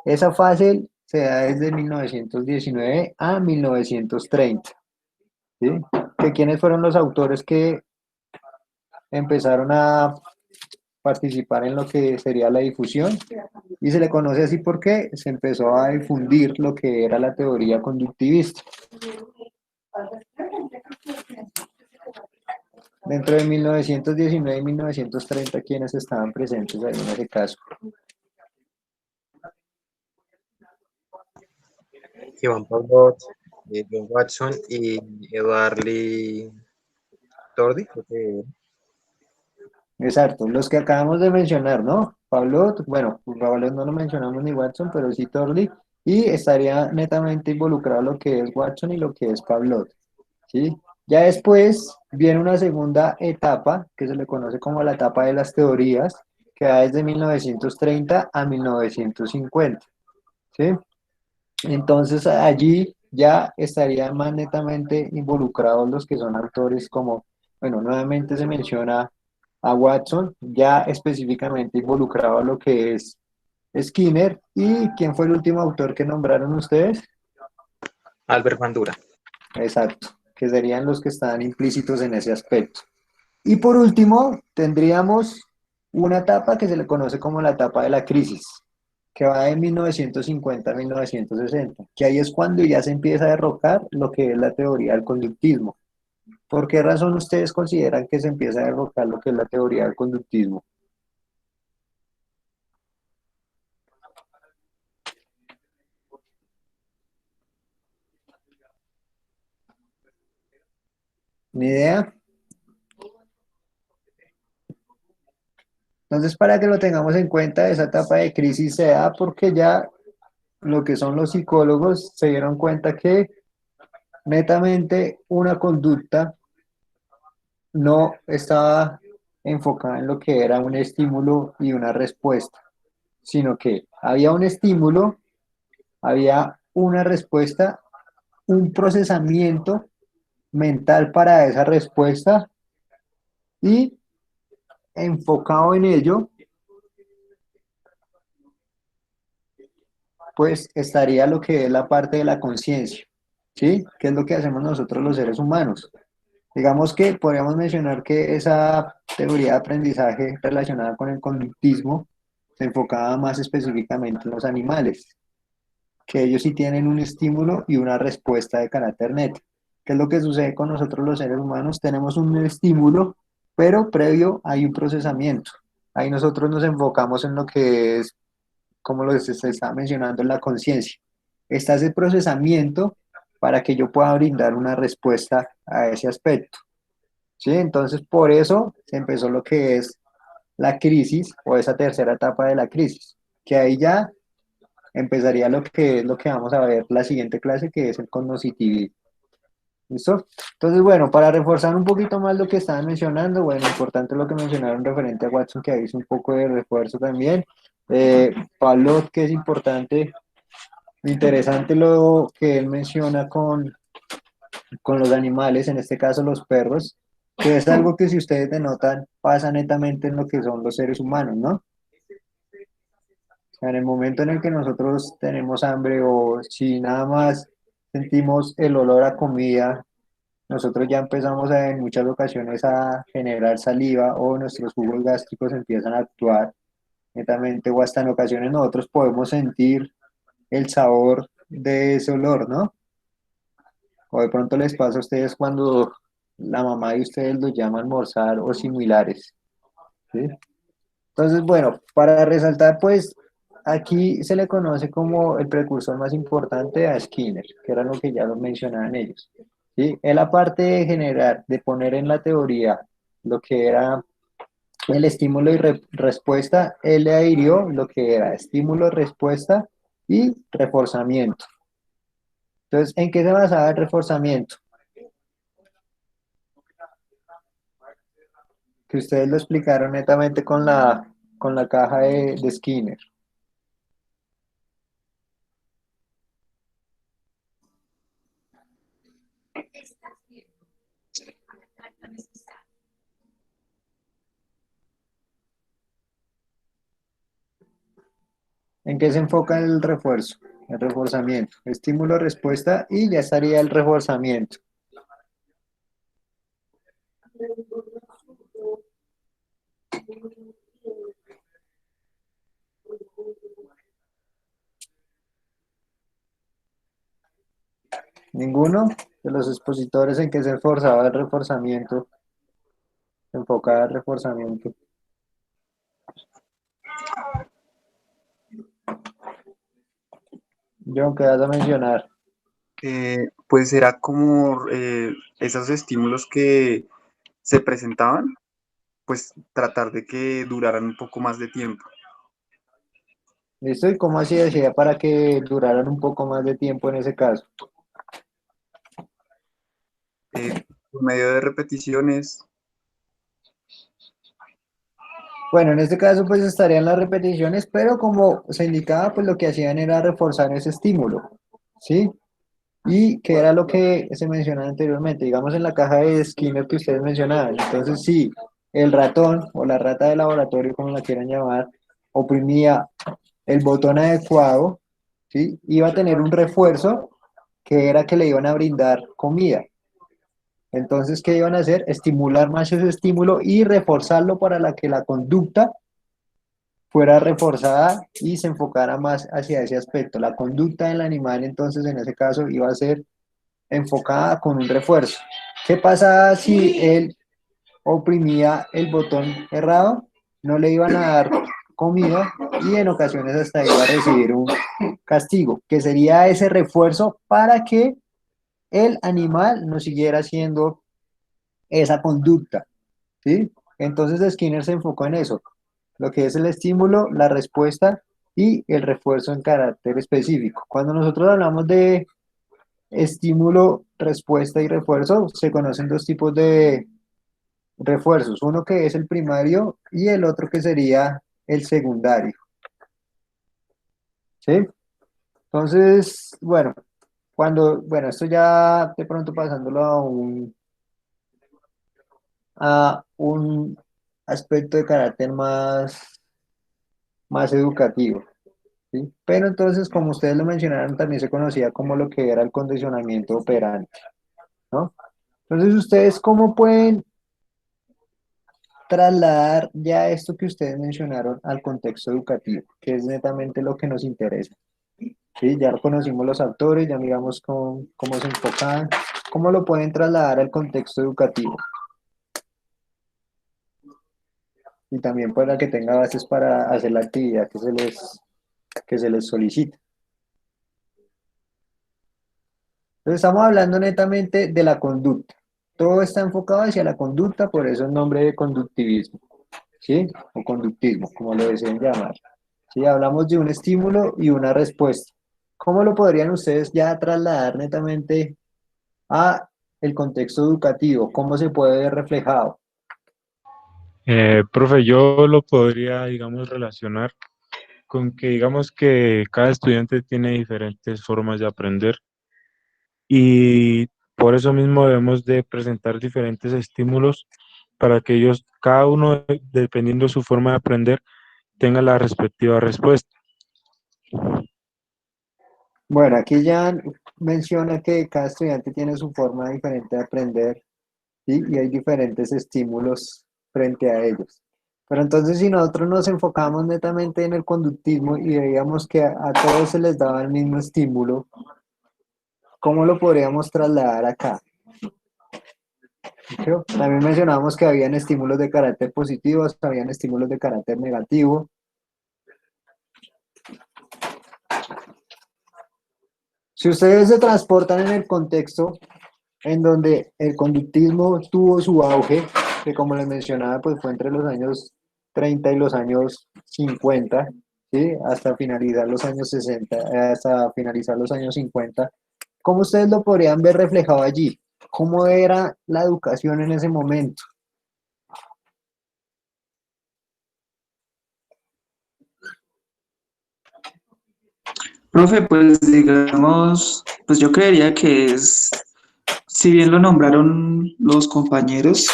Esa fase se da desde 1919 a 1930. ¿Sí? que quiénes fueron los autores que empezaron a participar en lo que sería la difusión, y se le conoce así porque se empezó a difundir lo que era la teoría conductivista. Dentro de 1919 y 1930, quienes estaban presentes ahí en ese caso. Iván Pavlov, John Watson y Edward Lee Tordi, creo que Exacto, los que acabamos de mencionar, ¿no? Pablo, bueno, Pablo no lo mencionamos ni Watson, pero sí Torley, y estaría netamente involucrado lo que es Watson y lo que es Pablo, ¿sí? Ya después viene una segunda etapa que se le conoce como la etapa de las teorías, que va desde 1930 a 1950, ¿sí? Entonces allí ya estarían más netamente involucrados los que son autores como, bueno, nuevamente se menciona a Watson, ya específicamente involucrado a lo que es Skinner. ¿Y quién fue el último autor que nombraron ustedes? Albert Bandura. Exacto, que serían los que están implícitos en ese aspecto. Y por último, tendríamos una etapa que se le conoce como la etapa de la crisis, que va de 1950 a 1960, que ahí es cuando ya se empieza a derrocar lo que es la teoría del conductismo. ¿Por qué razón ustedes consideran que se empieza a derrocar lo que es la teoría del conductismo? ¿Ni idea? Entonces, para que lo tengamos en cuenta, esa etapa de crisis se da porque ya lo que son los psicólogos se dieron cuenta que netamente una conducta no estaba enfocada en lo que era un estímulo y una respuesta, sino que había un estímulo, había una respuesta, un procesamiento mental para esa respuesta, y enfocado en ello, pues estaría lo que es la parte de la conciencia, ¿sí? ¿Qué es lo que hacemos nosotros los seres humanos? Digamos que podríamos mencionar que esa teoría de aprendizaje relacionada con el conductismo se enfocaba más específicamente en los animales, que ellos sí tienen un estímulo y una respuesta de carácter neto. ¿Qué es lo que sucede con nosotros los seres humanos? Tenemos un estímulo, pero previo hay un procesamiento. Ahí nosotros nos enfocamos en lo que es, como lo se está mencionando, en la conciencia. Está ese procesamiento para que yo pueda brindar una respuesta a ese aspecto. ¿Sí? Entonces, por eso se empezó lo que es la crisis o esa tercera etapa de la crisis, que ahí ya empezaría lo que es lo que vamos a ver la siguiente clase, que es el cognoscitivismo. ¿Listo? Entonces, bueno, para reforzar un poquito más lo que estaban mencionando, bueno, importante lo que mencionaron referente a Watson, que ahí hizo un poco de refuerzo también. Pablo, que es importante, interesante lo que él menciona con los animales, en este caso los perros, que es algo que si ustedes denotan pasa netamente en lo que son los seres humanos, ¿no? O sea, en el momento en el que nosotros tenemos hambre o si nada más sentimos el olor a comida, nosotros ya empezamos en muchas ocasiones a generar saliva o nuestros jugos gástricos empiezan a actuar netamente, o hasta en ocasiones nosotros podemos sentir el sabor de ese olor, ¿no? O de pronto les pasa a ustedes cuando la mamá de ustedes los llama a almorzar o similares, ¿sí? Entonces, bueno, para resaltar, pues aquí se le conoce como el precursor más importante a Skinner, que era lo que ya lo mencionaban ellos, ¿sí? Él, aparte de generar, de poner en la teoría lo que era el estímulo y respuesta, él le adhirió lo que era estímulo, respuesta y reforzamiento. Entonces, ¿en qué se basaba el reforzamiento? Que ustedes lo explicaron netamente con la caja de Skinner. ¿En qué se enfoca el refuerzo? El reforzamiento. Estímulo, respuesta y ya estaría el reforzamiento. Ninguno de los expositores en que se esforzaba el reforzamiento, se enfocaba el reforzamiento. John, ¿qué vas a mencionar? Pues era como esos estímulos que se presentaban, pues tratar de que duraran un poco más de tiempo. ¿Listo? ¿Y cómo así decía para que duraran un poco más de tiempo en ese caso? Por medio de repeticiones. Bueno, en este caso pues estarían las repeticiones, pero como se indicaba, pues lo que hacían era reforzar ese estímulo, ¿sí? Y que era lo que se mencionaba anteriormente, digamos en la caja de Skinner que ustedes mencionaban. Entonces, si el ratón o la rata de laboratorio, como la quieran llamar, oprimía el botón adecuado, ¿sí? Iba a tener un refuerzo que era que le iban a brindar comida. Entonces, ¿qué iban a hacer? Estimular más ese estímulo y reforzarlo para que la conducta fuera reforzada y se enfocara más hacia ese aspecto. La conducta del animal, entonces, en ese caso, iba a ser enfocada con un refuerzo. ¿Qué pasa si él oprimía el botón errado? No le iban a dar comida y en ocasiones hasta iba a recibir un castigo, que sería ese refuerzo para que el animal no siguiera haciendo esa conducta, ¿sí? Entonces Skinner se enfocó en eso, lo que es el estímulo, la respuesta y el refuerzo en carácter específico. Cuando nosotros hablamos de estímulo, respuesta y refuerzo, se conocen dos tipos de refuerzos, uno que es el primario y el otro que sería el secundario, ¿sí? Entonces, bueno, bueno, esto ya de pronto pasándolo a un aspecto de carácter más educativo, ¿sí? Pero entonces, como ustedes lo mencionaron, también se conocía como lo que era el condicionamiento operante, ¿no? Entonces, ¿ustedes cómo pueden trasladar ya esto que ustedes mencionaron al contexto educativo, que es netamente lo que nos interesa? ¿Sí? Ya conocimos los autores, ya miramos cómo se enfocan, cómo lo pueden trasladar al contexto educativo y también para que tenga bases para hacer la actividad que se les solicita. Entonces estamos hablando netamente de la conducta. Todo está enfocado hacia la conducta, por eso el nombre de conductivismo, ¿sí? O conductismo, como lo deseen llamar. ¿Sí? Hablamos de un estímulo y una respuesta. ¿Cómo lo podrían ustedes ya trasladar netamente a el contexto educativo? ¿Cómo se puede ver reflejado? Profe, yo lo podría, digamos, relacionar con que, digamos, que cada estudiante tiene diferentes formas de aprender y por eso mismo debemos de presentar diferentes estímulos para que ellos, cada uno, dependiendo de su forma de aprender, tenga la respectiva respuesta. Bueno, aquí ya menciona que cada estudiante tiene su forma diferente de aprender, ¿sí? Y hay diferentes estímulos frente a ellos. Pero entonces si nosotros nos enfocamos netamente en el conductismo y veíamos que a todos se les daba el mismo estímulo, ¿cómo lo podríamos trasladar acá? ¿Sí? También mencionábamos que habían estímulos de carácter positivo, habían estímulos de carácter negativo. Si ustedes se transportan en el contexto en donde el conductismo tuvo su auge, que como les mencionaba, pues fue entre los años 30 y los años 50, ¿sí? Hasta finalizar los años 60, hasta finalizar los años 50. ¿Cómo ustedes lo podrían ver reflejado allí? ¿Cómo era la educación en ese momento? Profe, pues digamos, pues yo creería que si bien lo nombraron los compañeros,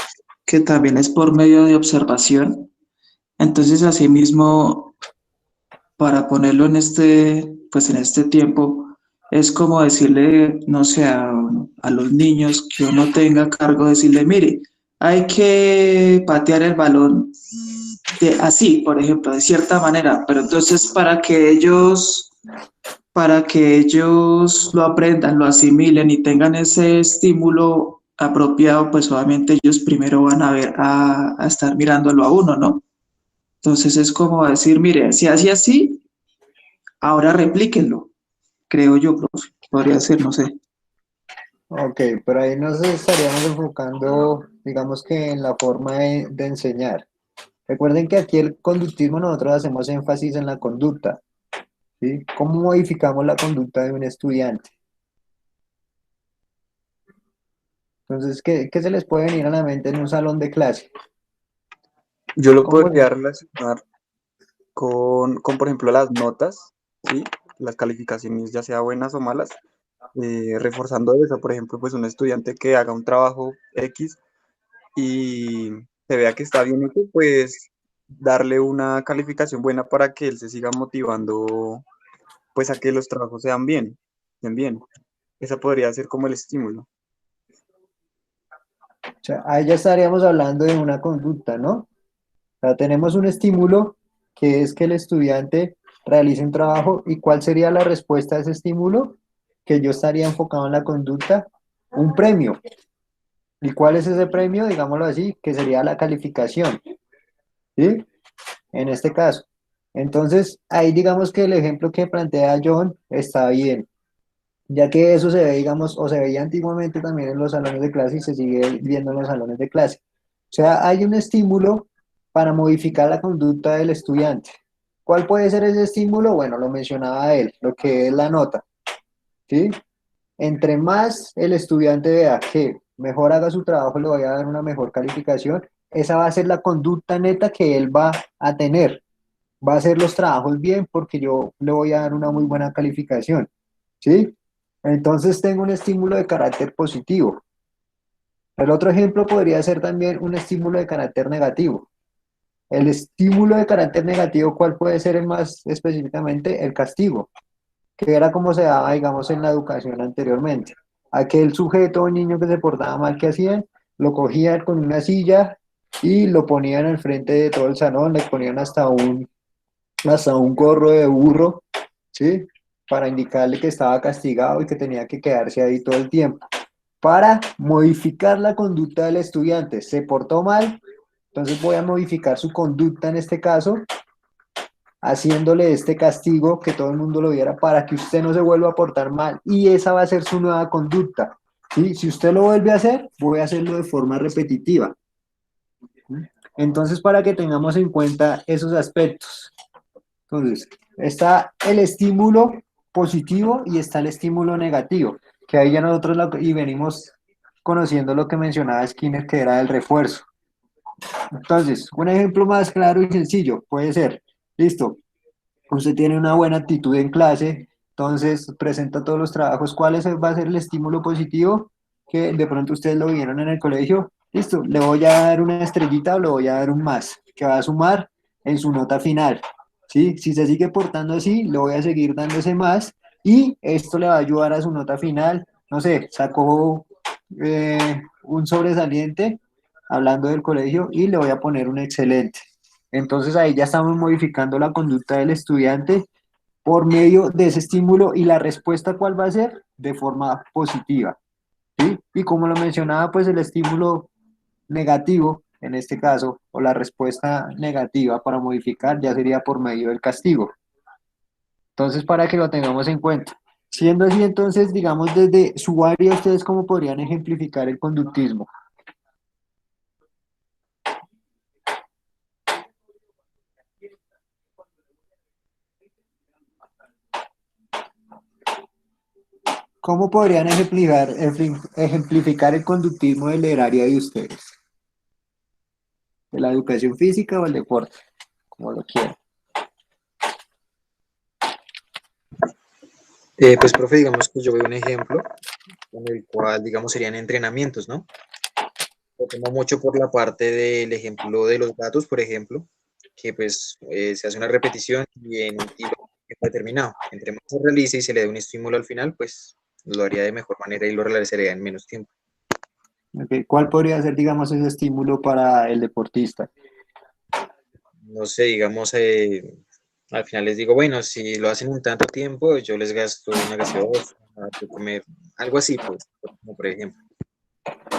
que también es por medio de observación, entonces asimismo, para ponerlo pues en este tiempo, es como decirle, no sé, a los niños que uno tenga a cargo, decirle, mire, hay que patear el balón así, por ejemplo, de cierta manera, pero entonces para que ellos lo aprendan, lo asimilen y tengan ese estímulo apropiado, pues obviamente ellos primero van a ver, a estar mirándolo a uno, ¿no? Entonces es como decir, mire, si hace así, ahora replíquenlo, creo yo, profe. Podría ser, no sé. Ok, pero ahí nos estaríamos enfocando, digamos que en la forma de enseñar. Recuerden que aquí el conductismo nosotros hacemos énfasis en la conducta, ¿sí? ¿Cómo modificamos la conducta de un estudiante? Entonces, ¿qué se les puede venir a la mente en un salón de clase? Yo lo ¿Cómo? podría relacionar con, por ejemplo, las notas, ¿sí? Las calificaciones, ya sea buenas o malas, reforzando eso, por ejemplo, pues un estudiante que haga un trabajo X y se vea que está bien hecho, pues darle una calificación buena para que él se siga motivando, pues a que los trabajos sean bien. Esa podría ser como el estímulo. O sea, ahí ya estaríamos hablando de una conducta, ¿no? O sea, tenemos un estímulo que es que el estudiante realice un trabajo y ¿cuál sería la respuesta a ese estímulo? Que yo estaría enfocado en la conducta, un premio. ¿Y cuál es ese premio? Digámoslo así, que sería la calificación, ¿sí? En este caso. Entonces, ahí digamos que el ejemplo que plantea John está bien, ya que eso se ve, digamos, o se veía antiguamente también en los salones de clase y se sigue viendo en los salones de clase. O sea, hay un estímulo para modificar la conducta del estudiante. ¿Cuál puede ser ese estímulo? Bueno, lo mencionaba él, lo que es la nota, ¿sí? Entre más el estudiante vea que mejor haga su trabajo, le voy a dar una mejor calificación, esa va a ser la conducta neta que él va a tener. Va a hacer los trabajos bien porque yo le voy a dar una muy buena calificación, ¿sí? Entonces tengo un estímulo de carácter positivo. El otro ejemplo podría ser también un estímulo de carácter negativo. El estímulo de carácter negativo, ¿cuál puede ser más específicamente? El castigo, que era como se daba, digamos, en la educación anteriormente. Aquel sujeto o niño que se portaba mal, ¿qué hacían? Lo cogían con una silla y lo ponían al frente de todo el salón, le ponían hasta un gorro de burro, ¿sí? Para indicarle que estaba castigado y que tenía que quedarse ahí todo el tiempo. Para modificar la conducta del estudiante. Se portó mal, entonces voy a modificar su conducta en este caso, haciéndole este castigo que todo el mundo lo viera para que usted no se vuelva a portar mal. Y esa va a ser su nueva conducta. ¿Sí? Si usted lo vuelve a hacer, voy a hacerlo de forma repetitiva. Entonces, para que tengamos en cuenta esos aspectos. Entonces, está el estímulo positivo y está el estímulo negativo, que ahí ya nosotros y venimos conociendo lo que mencionaba Skinner, que era el refuerzo. Entonces, un ejemplo más claro y sencillo puede ser, listo, usted tiene una buena actitud en clase, entonces presenta todos los trabajos, ¿cuál va a ser el estímulo positivo? Que de pronto ustedes lo vieron en el colegio, listo, le voy a dar una estrellita o le voy a dar un más, que va a sumar en su nota final, ¿sí? Si se sigue portando así, le voy a seguir dando ese más y esto le va a ayudar a su nota final, no sé, sacó un sobresaliente hablando del colegio y le voy a poner un excelente. Entonces ahí ya estamos modificando la conducta del estudiante por medio de ese estímulo y la respuesta ¿cuál va a ser? De forma positiva, ¿sí? Y como lo mencionaba, pues el estímulo negativo, en este caso, o la respuesta negativa para modificar ya sería por medio del castigo. Entonces, para que lo tengamos en cuenta. Siendo así, entonces, digamos, desde su área, ¿ustedes cómo podrían ejemplificar el conductismo? ¿Cómo podrían ejemplificar el conductismo del área de ustedes? ¿De la educación física o el deporte? Como lo quieran. Pues, profe, digamos que yo veo un ejemplo en el cual, digamos, serían entrenamientos, ¿no? Lo tomo mucho por la parte del ejemplo de los gatos, por ejemplo, que pues se hace una repetición y en un tiempo determinado. Entre más se realice y se le dé un estímulo al final, pues lo haría de mejor manera y lo realizaría en menos tiempo. ¿Cuál podría ser, digamos, ese estímulo para el deportista? no sé, digamos, al final les digo, bueno, si lo hacen un tanto tiempo, yo les gasto una gaseosa, de comer, algo así, pues, como por ejemplo.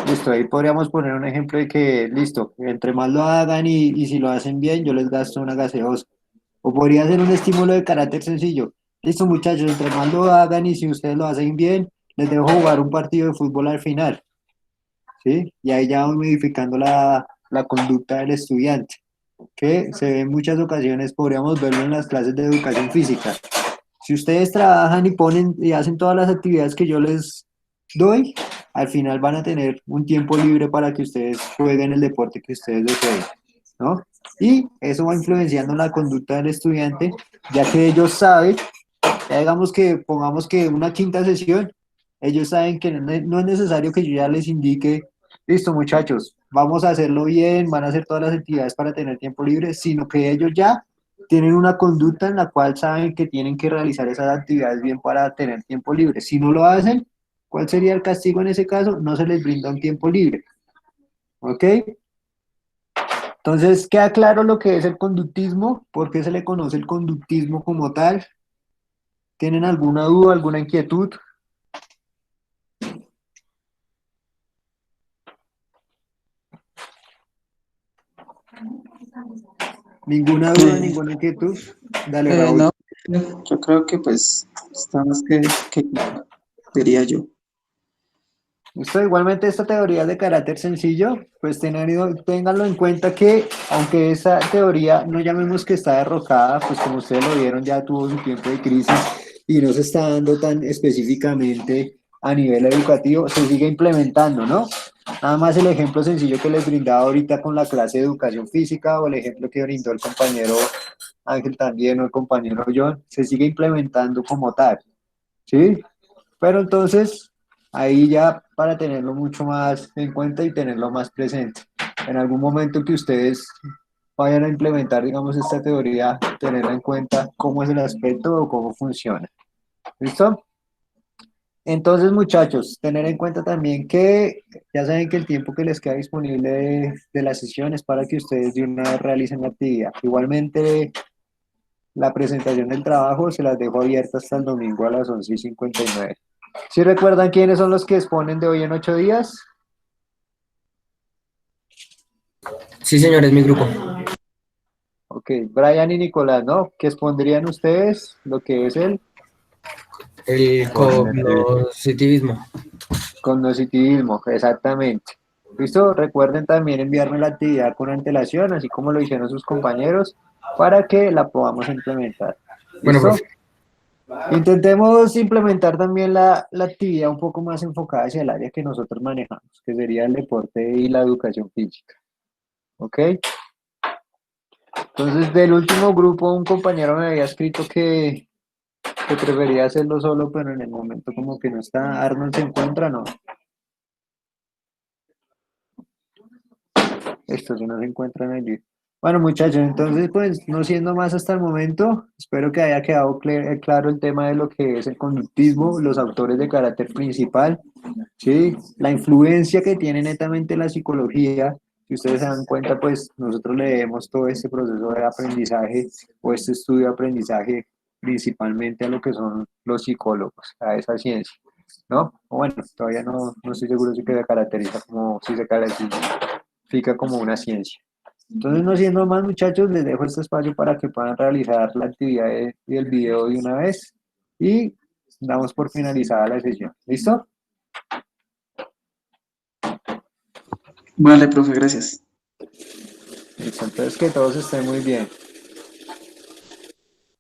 Listo, ahí podríamos poner un ejemplo de que, listo, entre más lo hagan y si lo hacen bien, yo les gasto una gaseosa. O podría ser un estímulo de carácter sencillo. Listo, muchachos, entre más lo hagan y si ustedes lo hacen bien, les dejo jugar un partido de fútbol al final, ¿sí? Y ahí ya vamos modificando la conducta del estudiante, que se ve en muchas ocasiones, podríamos verlo en las clases de educación física. Si ustedes trabajan y ponen y hacen todas las actividades que yo les doy, al final van a tener un tiempo libre para que ustedes jueguen el deporte que ustedes deseen, ¿no? Y eso va influenciando la conducta del estudiante, ya que ellos saben, ya digamos que pongamos que una quinta sesión, ellos saben que no es necesario que yo ya les indique, listo muchachos, vamos a hacerlo bien, van a hacer todas las actividades para tener tiempo libre, sino que ellos ya tienen una conducta en la cual saben que tienen que realizar esas actividades bien para tener tiempo libre. Si no lo hacen, ¿cuál sería el castigo en ese caso? No se les brinda un tiempo libre. ¿Ok? Entonces, queda claro lo que es el conductismo, por qué se le conoce el conductismo como tal. ¿Tienen alguna duda, alguna inquietud? ¿Ninguna duda, Eh, ninguna inquietud? Dale, Raúl. no, yo creo que pues está más que claro, diría yo. Esto, igualmente esta teoría es de carácter sencillo, pues ténganlo en cuenta que aunque esa teoría no llamemos que está derrocada, pues como ustedes lo vieron ya tuvo su tiempo de crisis y no se está dando tan específicamente a nivel educativo, se sigue implementando, ¿no? Nada más el ejemplo sencillo que les brindaba ahorita con la clase de educación física o el ejemplo que brindó el compañero Ángel también o el compañero John, se sigue implementando como tal, ¿sí? Pero entonces, ahí ya para tenerlo mucho más en cuenta y tenerlo más presente. En algún momento que ustedes vayan a implementar, digamos, esta teoría, tener en cuenta cómo es el aspecto o cómo funciona. ¿Listo? Entonces, muchachos, tener en cuenta también que ya saben que el tiempo que les queda disponible de la sesión es para que ustedes de una vez realicen la actividad. Igualmente, la presentación del trabajo se las dejo abierta hasta el domingo a las 11:59. ¿Sí recuerdan quiénes son los que exponen de hoy en 8 días? Sí, señor, es mi grupo. Ok, Brian y Nicolás, ¿no? ¿Qué expondrían ustedes? Lo que es el El cognoscitivismo. cognoscitivismo, exactamente. ¿Listo? Recuerden también enviarme la actividad con antelación, así como lo hicieron sus compañeros, para que la podamos implementar. Bueno, ¿Listo? profe. Intentemos implementar también la actividad un poco más enfocada hacia el área que nosotros manejamos, que sería el deporte y la educación física. ¿Ok? Entonces, del último grupo, un compañero me había escrito que prefería hacerlo solo, pero en el momento como que no está. Arnold se encuentra, ¿no? Esto si no se encuentran allí. Bueno, muchachos, entonces, pues, no siendo más hasta el momento, espero que haya quedado claro el tema de lo que es el conductismo, los autores de carácter principal, ¿sí? La influencia que tiene netamente la psicología. Si ustedes se dan cuenta, pues nosotros leemos todo este proceso de aprendizaje o este estudio de aprendizaje principalmente a lo que son los psicólogos, a esa ciencia, ¿no? O bueno, todavía no estoy seguro si se caracteriza como, si se caracteriza como una ciencia. Entonces, no siendo más, muchachos, les dejo este espacio para que puedan realizar la actividad del video de una vez y damos por finalizada la sesión. ¿Listo? Vale, profe, gracias. Listo, entonces que todos estén muy bien.